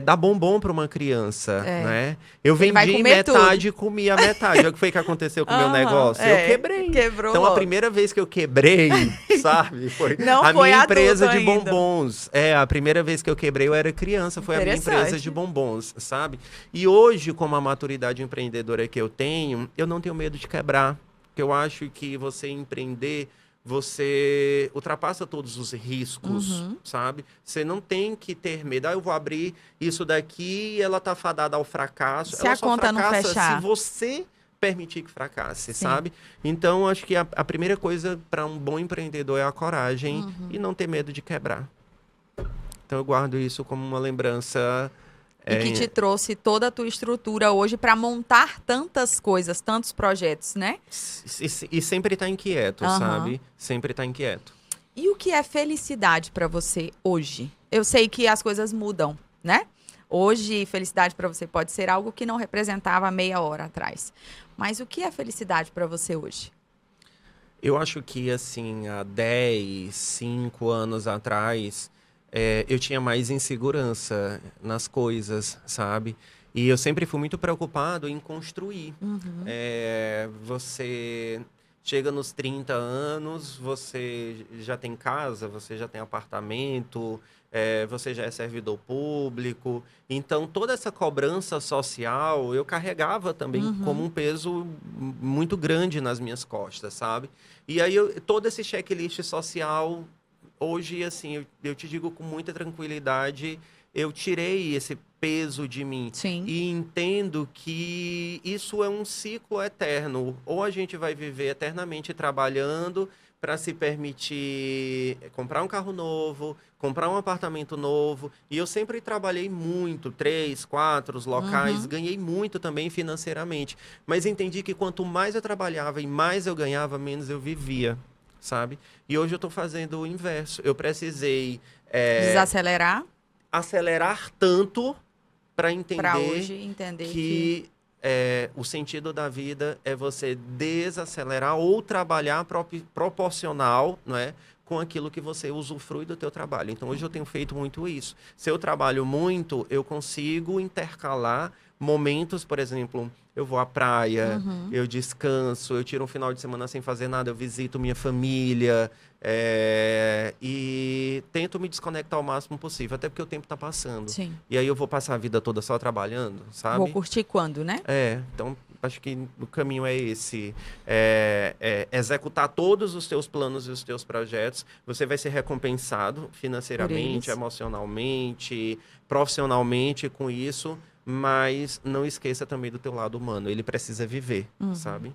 Dar bombom para uma criança, É. né? Eu Ele vai vendi comer metade e comia metade. Olha o que foi que aconteceu com o meu Aham, negócio. Eu quebrei. Quebrou Então, a logo. primeira vez que eu quebrei, sabe? Foi Não a foi minha adulto empresa de ainda. bombons. A primeira vez que eu quebrei, eu era criança. Foi a minha empresa Interessante. de bombons, sabe? E hoje, com a maturidade empreendedora que eu tenho, eu não tenho medo de quebrar. Porque eu acho que você empreender, você ultrapassa todos os riscos, sabe? Você não tem que ter medo. Eu vou abrir isso daqui e ela tá fadada ao fracasso. Se Ela a só conta não fracassa fechar. se você permitir que fracasse, Sim. sabe? Então, acho que a primeira coisa para um bom empreendedor é a coragem e não ter medo de quebrar. Então, eu guardo isso como uma lembrança. E que te trouxe toda a tua estrutura hoje para montar tantas coisas, tantos projetos, né? E sempre tá inquieto, Aham. sabe? Sempre tá inquieto. E o que é felicidade para você hoje? Eu sei que as coisas mudam, né? Hoje, felicidade para você pode ser algo que não representava meia hora atrás. Mas o que é felicidade para você hoje? Eu acho que, assim, há 10, 5 anos atrás, eu tinha mais insegurança nas coisas, sabe? E eu sempre fui muito preocupado em construir. Você chega nos 30 anos, você já tem casa, você já tem apartamento, você já é servidor público. Então, toda essa cobrança social eu carregava também como um peso muito grande nas minhas costas, sabe? E aí, todo esse checklist social, hoje, assim, eu te digo com muita tranquilidade, eu tirei esse peso de mim. Sim. E entendo que isso é um ciclo eterno. Ou a gente vai viver eternamente trabalhando para se permitir comprar um carro novo, comprar um apartamento novo. E eu sempre trabalhei muito, 3, 4 locais, ganhei muito também financeiramente. Mas entendi que quanto mais eu trabalhava e mais eu ganhava, menos eu vivia, sabe? E hoje eu estou fazendo o inverso. Eu precisei Desacelerar acelerar tanto para entender para hoje entender que o sentido da vida é você desacelerar ou trabalhar proporcional, não é, com aquilo que você usufrui do teu trabalho. Então, hoje eu tenho feito muito isso. Se eu trabalho muito, eu consigo intercalar momentos, por exemplo, eu vou à praia, eu descanso, eu tiro um final de semana sem fazer nada, eu visito minha família, e tento me desconectar ao máximo possível, até porque o tempo está passando. Sim. E aí eu vou passar a vida toda só trabalhando, sabe? Vou curtir quando, né? Então acho que o caminho é esse. Executar todos os teus planos e os teus projetos. Você vai ser recompensado financeiramente, emocionalmente, profissionalmente com isso, mas não esqueça também do teu lado humano. Ele precisa viver, sabe?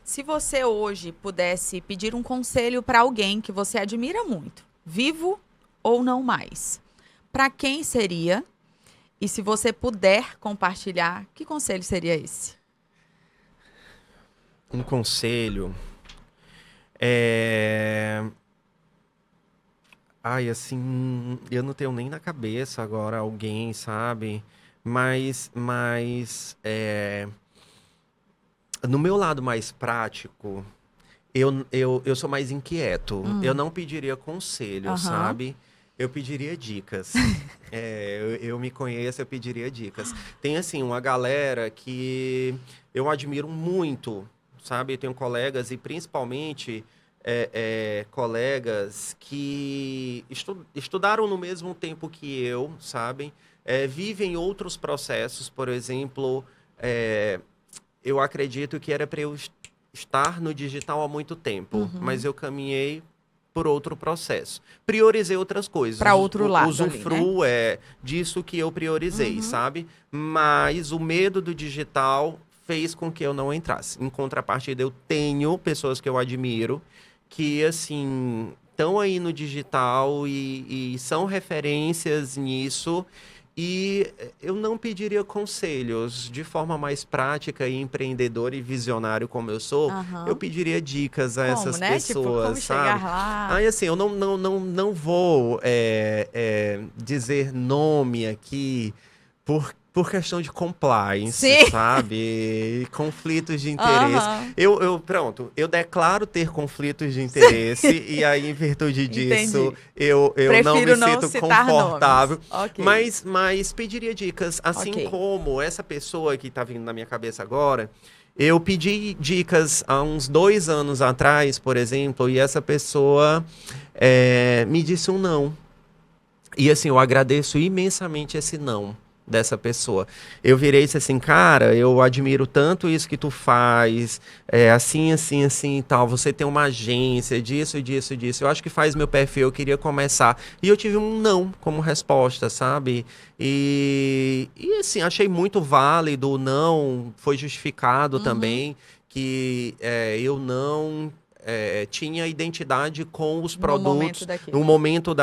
Se você hoje pudesse pedir um conselho para alguém que você admira muito, vivo ou não mais, para quem seria? E se você puder compartilhar, que conselho seria esse? Um conselho assim, eu não tenho nem na cabeça agora alguém, sabe? Mas no meu lado mais prático, eu sou mais inquieto. Eu não pediria conselho, sabe? Eu pediria dicas. Eu me conheço, eu pediria dicas. Tem, assim, uma galera que eu admiro muito, sabe? Eu tenho colegas e principalmente colegas que estudaram no mesmo tempo que eu, sabem? Vivem outros processos, por exemplo, eu acredito que era para eu estar no digital há muito tempo, mas eu caminhei por outro processo. Priorizei outras coisas. Para outro lado Usufruo ali, é disso que eu priorizei, sabe? Mas o medo do digital fez com que eu não entrasse. Em contrapartida, eu tenho pessoas que eu admiro que, assim, estão aí no digital e são referências nisso. E eu não pediria conselhos de forma mais prática e empreendedora e visionário como eu sou. Eu pediria dicas a essas né? Tipo, pessoas, como sabe? chegar lá? Aí, assim, eu não vou dizer nome aqui por questão de compliance, Sim. sabe? Conflitos de interesse. Pronto, eu declaro ter conflitos de interesse e aí, em virtude disso, Entendi. eu não me Prefiro não sinto citar confortável. nomes. Ok. Mas pediria dicas, assim Ok. como essa pessoa que tá vindo na minha cabeça agora. Eu pedi dicas há uns 2 anos atrás, por exemplo, e essa pessoa me disse um não. E assim, eu agradeço imensamente esse não dessa pessoa. Eu virei e disse assim, cara, eu admiro tanto isso que tu faz, assim, assim, assim e tal. Você tem uma agência disso, disso, disso. Eu acho que faz meu perfil, eu queria começar. E eu tive um não como resposta, sabe? E assim, achei muito válido o não, foi justificado também, que eu não tinha identidade com os No momento produtos daquilo. no momento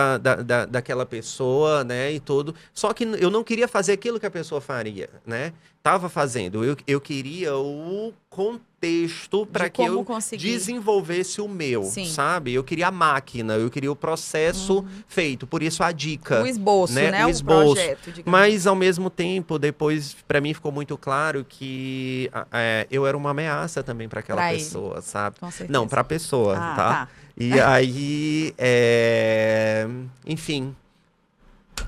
daquela pessoa, né, e tudo. Só que eu não queria fazer aquilo que a pessoa faria, né? Tava fazendo. Eu queria o contexto para que como eu conseguir. desenvolvesse o meu, Sim. sabe? Eu queria a máquina, eu queria o processo feito. Por isso a dica. O esboço, né? O esboço. Projeto, digamos Mas, assim. ao mesmo tempo, depois, para mim ficou muito claro que eu era uma ameaça também para aquela Pra ele. pessoa, sabe? Com certeza. Não, para a pessoa, Ah, tá? tá. E aí, enfim,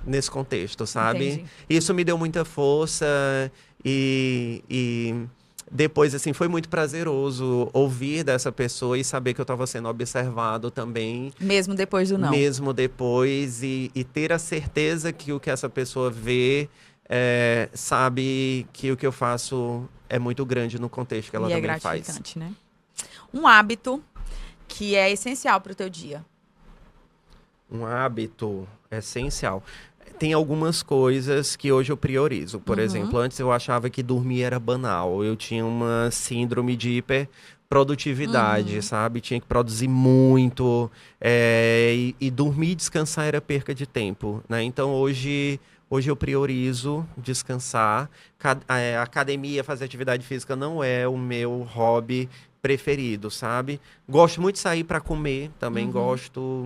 nesse contexto, sabe? Entendi. Isso me deu muita força e depois, assim, foi muito prazeroso ouvir dessa pessoa e saber que eu estava sendo observado também. Mesmo depois do não. Mesmo depois e ter a certeza que o que essa pessoa vê sabe que o que eu faço é muito grande no contexto que ela E também é faz. gratificante, né? Um hábito que é essencial para o teu dia. Um hábito essencial. Tem algumas coisas que hoje eu priorizo. Por exemplo, antes eu achava que dormir era banal. Eu tinha uma síndrome de hiperprodutividade, sabe? Tinha que produzir muito. E dormir e descansar era perca de tempo, né? Então, hoje eu priorizo descansar. Academia, fazer atividade física não é o meu hobby preferido, sabe? Gosto muito de sair para comer, também gosto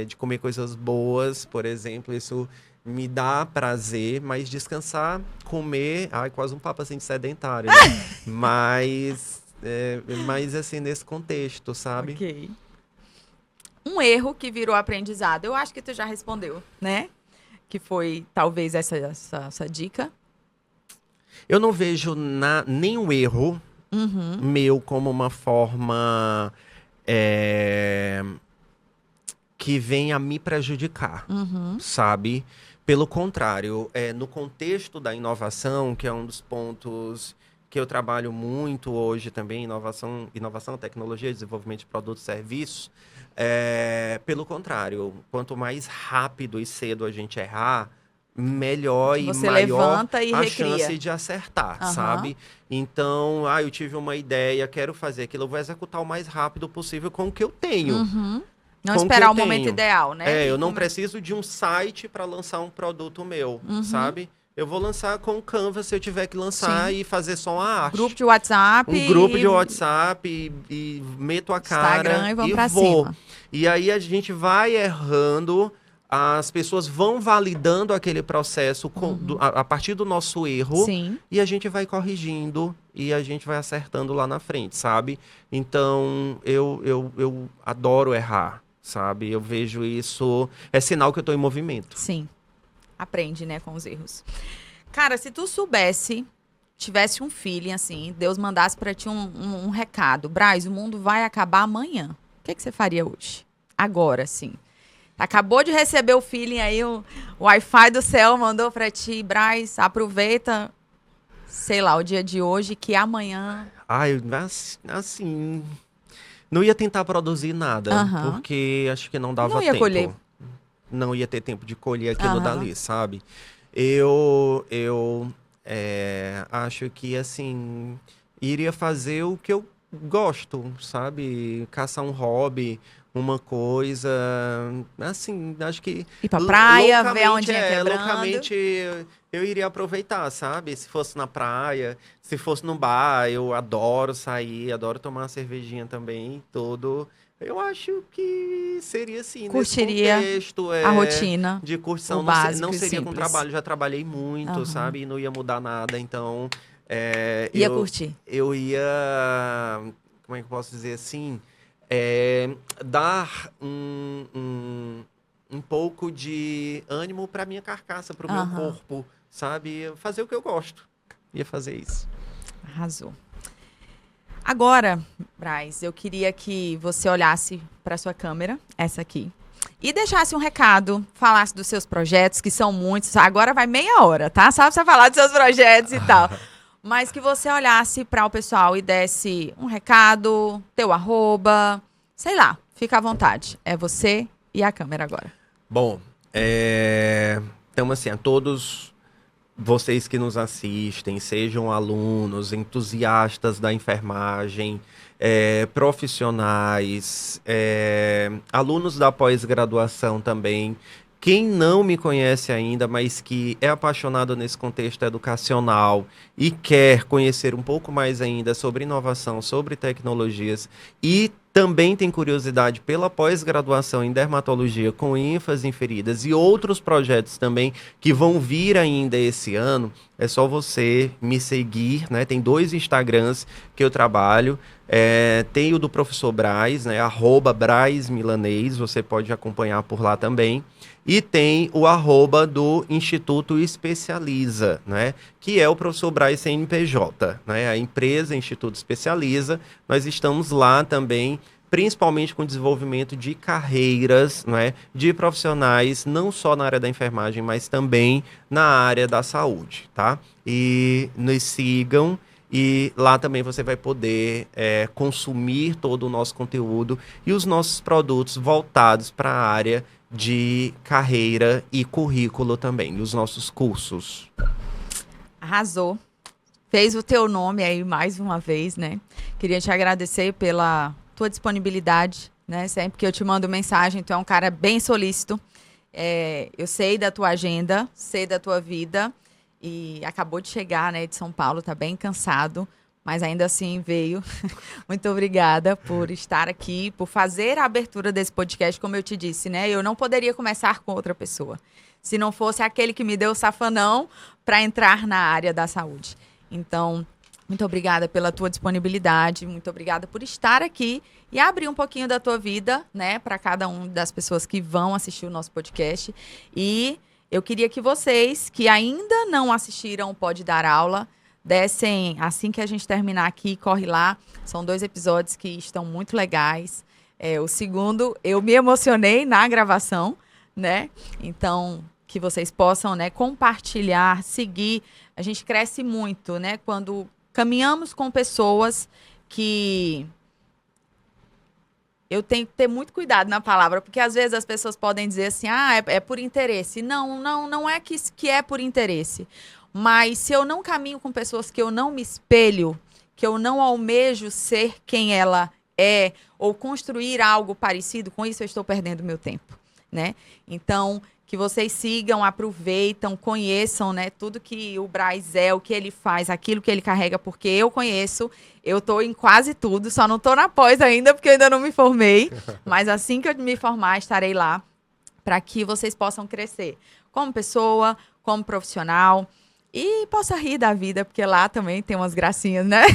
de comer coisas boas, por exemplo, isso me dá prazer, mas descansar, comer, quase um papo assim de sedentário, né? mas assim, nesse contexto, sabe? Ok. Um erro que virou aprendizado. Eu acho que tu já respondeu, né? Que foi, talvez, essa dica. Eu não vejo nenhum erro meu como uma forma que venha me prejudicar, sabe? Pelo contrário, no contexto da inovação, que é um dos pontos que eu trabalho muito hoje também, inovação, tecnologia, desenvolvimento de produtos e serviços, pelo contrário, quanto mais rápido e cedo a gente errar, melhor e Você maior levanta e a recria. chance de acertar, sabe? Então, eu tive uma ideia, quero fazer aquilo, eu vou executar o mais rápido possível com o que eu tenho. Não com o que esperar eu o momento tenho. ideal, né? Eu não preciso de um site para lançar um produto meu, sabe? Eu vou lançar com o Canva se eu tiver que lançar e fazer só uma arte. Grupo de WhatsApp. Um grupo de WhatsApp e meto a cara Instagram e vamos pra vou. cima. E aí a gente vai errando, as pessoas vão validando aquele processo a partir do nosso erro. Sim. E a gente vai corrigindo e a gente vai acertando lá na frente, sabe? Então, eu adoro errar, sabe? Eu vejo isso, é sinal que eu tô em movimento. Sim. Aprende, né, com os erros. Cara, se tu soubesse, tivesse um feeling, assim, Deus mandasse pra ti um recado. Braz, o mundo vai acabar amanhã. O que você faria hoje? Agora, sim. Acabou de receber o feeling aí, o Wi-Fi do céu mandou pra ti. Braz, aproveita, sei lá, o dia de hoje, que amanhã... Ai, assim, não ia tentar produzir nada, porque acho que não dava Não ia tempo. colher. Não ia ter tempo de colher aquilo dali, sabe? Eu acho que, assim, iria fazer o que eu gosto, sabe? Caçar um hobby, uma coisa, assim, acho que... Ir pra praia, ver a loucamente, ondinha quebrando. loucamente eu iria aproveitar, sabe? Se fosse na praia, se fosse no bar, eu adoro sair, adoro tomar uma cervejinha também, tudo... Eu acho que seria assim, Curtiria nesse contexto a rotina, de curtição. o básico Não e seria com simples. trabalho, já trabalhei muito, sabe? E não ia mudar nada, então... Ia curtir. Eu ia... Como é que eu posso dizer assim? Dar um pouco de ânimo para minha carcaça, para o meu corpo, sabe? Fazer o que eu gosto. Ia fazer isso. Arrasou. Agora, Braz, eu queria que você olhasse para sua câmera, essa aqui, e deixasse um recado, falasse dos seus projetos, que são muitos. Agora vai meia hora, tá? Só pra você falar dos seus projetos e tal. Mas que você olhasse para o pessoal e desse um recado, teu @, sei lá, fica à vontade. É você e a câmera agora. Bom, então assim, a todos vocês que nos assistem, sejam alunos, entusiastas da enfermagem, profissionais, alunos da pós-graduação também, quem não me conhece ainda, mas que é apaixonado nesse contexto educacional e quer conhecer um pouco mais ainda sobre inovação, sobre tecnologias e também tem curiosidade pela pós-graduação em dermatologia com ênfase em feridas e outros projetos também que vão vir ainda esse ano, é só você me seguir, né? Tem 2 Instagrams que eu trabalho. Tem o do professor Braz, né? @BrazMilanês, você pode acompanhar por lá também. E tem o @ do Instituto Especializa, né? Que é o professor Braz CNPJ, né? A empresa Instituto Especializa, nós estamos lá também, principalmente com desenvolvimento de carreiras, né? De profissionais, não só na área da enfermagem, mas também na área da saúde, tá? E nos sigam. E lá também você vai poder consumir todo o nosso conteúdo e os nossos produtos voltados para a área de carreira e currículo também, dos nossos cursos. Arrasou. Fez o teu nome aí mais uma vez, né? Queria te agradecer pela tua disponibilidade, né? Sempre que eu te mando mensagem, tu é um cara bem solícito. Eu sei da tua agenda, sei da tua vida. E acabou de chegar, né, de São Paulo, tá bem cansado, mas ainda assim veio. Muito obrigada por estar aqui, por fazer a abertura desse podcast, como eu te disse, né? Eu não poderia começar com outra pessoa, se não fosse aquele que me deu o safanão para entrar na área da saúde. Então, muito obrigada pela tua disponibilidade, muito obrigada por estar aqui e abrir um pouquinho da tua vida, né, para cada uma das pessoas que vão assistir o nosso podcast. E eu queria que vocês, que ainda não assistiram o Pode Dar Aula, dessem, assim que a gente terminar aqui, corre lá. São 2 episódios que estão muito legais. O segundo, eu me emocionei na gravação, né? Então, que vocês possam, né, compartilhar, seguir. A gente cresce muito, né? Quando caminhamos com pessoas que... Eu tenho que ter muito cuidado na palavra, porque às vezes as pessoas podem dizer assim, é por interesse. Não é que é por interesse. Mas se eu não caminho com pessoas que eu não me espelho, que eu não almejo ser quem ela é, ou construir algo parecido, com isso eu estou perdendo meu tempo, né? Então, que vocês sigam, aproveitam, conheçam, né, tudo que o Braz é, o que ele faz, aquilo que ele carrega, porque eu conheço, eu estou em quase tudo, só não estou na pós ainda, porque eu ainda não me formei, mas assim que eu me formar, estarei lá, para que vocês possam crescer como pessoa, como profissional, e possa rir da vida, porque lá também tem umas gracinhas, né?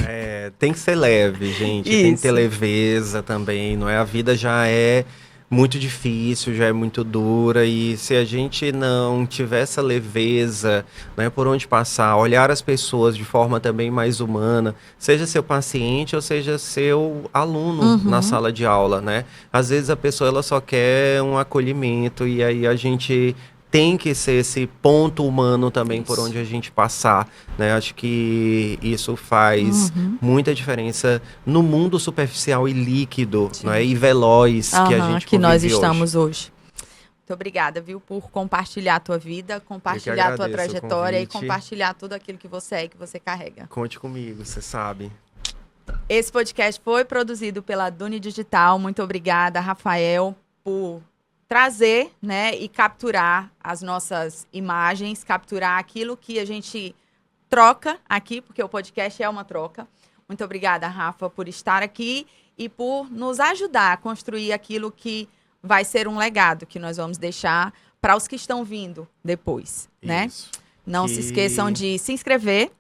Tem que ser leve, gente, tem que ter leveza também, não é? A vida já é muito difícil, já é muito dura, e se a gente não tiver essa leveza, né, por onde passar, olhar as pessoas de forma também mais humana, seja seu paciente ou seja seu aluno na sala de aula, né? Às vezes a pessoa ela só quer um acolhimento, e aí a gente tem que ser esse ponto humano também por onde a gente passar, né? Acho que isso faz muita diferença no mundo superficial e líquido, né? E veloz que a gente que nós convive estamos hoje. Muito obrigada, viu, por compartilhar a tua vida, compartilhar a tua trajetória e compartilhar tudo aquilo que você é e que você carrega. Conte comigo, você sabe. Esse podcast foi produzido pela Duni Digital. Muito obrigada, Rafael, por trazer, né, e capturar as nossas imagens, capturar aquilo que a gente troca aqui, porque o podcast é uma troca. Muito obrigada, Rafa, por estar aqui e por nos ajudar a construir aquilo que vai ser um legado que nós vamos deixar para os que estão vindo depois, né? Não se esqueçam de se inscrever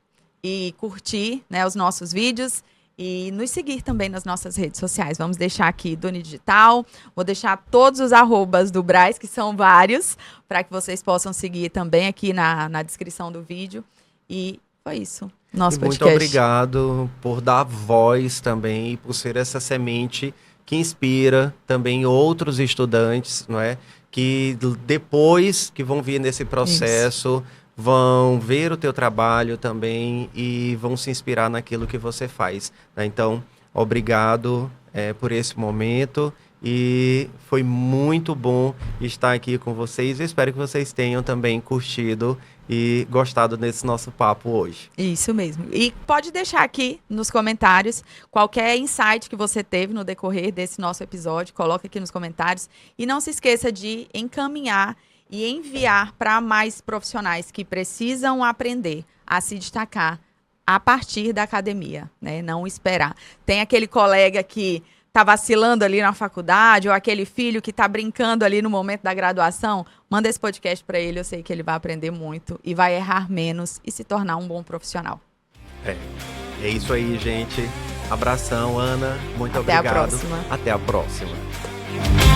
e curtir, né, os nossos vídeos. E nos seguir também nas nossas redes sociais. Vamos deixar aqui Duni Digital. Vou deixar todos os arrobas do Braz, que são vários, para que vocês possam seguir também aqui na descrição do vídeo. E foi isso. Nosso podcast. Muito obrigado por dar voz também, por ser essa semente que inspira também outros estudantes, não é? Que depois que vão vir nesse processo... vão ver o teu trabalho também e vão se inspirar naquilo que você faz, né? Então, obrigado por esse momento e foi muito bom estar aqui com vocês. Eu espero que vocês tenham também curtido e gostado desse nosso papo hoje. Isso mesmo. E pode deixar aqui nos comentários qualquer insight que você teve no decorrer desse nosso episódio, coloca aqui nos comentários e não se esqueça de encaminhar e enviar para mais profissionais que precisam aprender a se destacar a partir da academia, né? Não esperar. Tem aquele colega que está vacilando ali na faculdade, ou aquele filho que está brincando ali no momento da graduação, manda esse podcast para ele, eu sei que ele vai aprender muito e vai errar menos e se tornar um bom profissional. É isso aí, gente. Abração, Ana. Muito obrigado. Até a próxima. Até a próxima.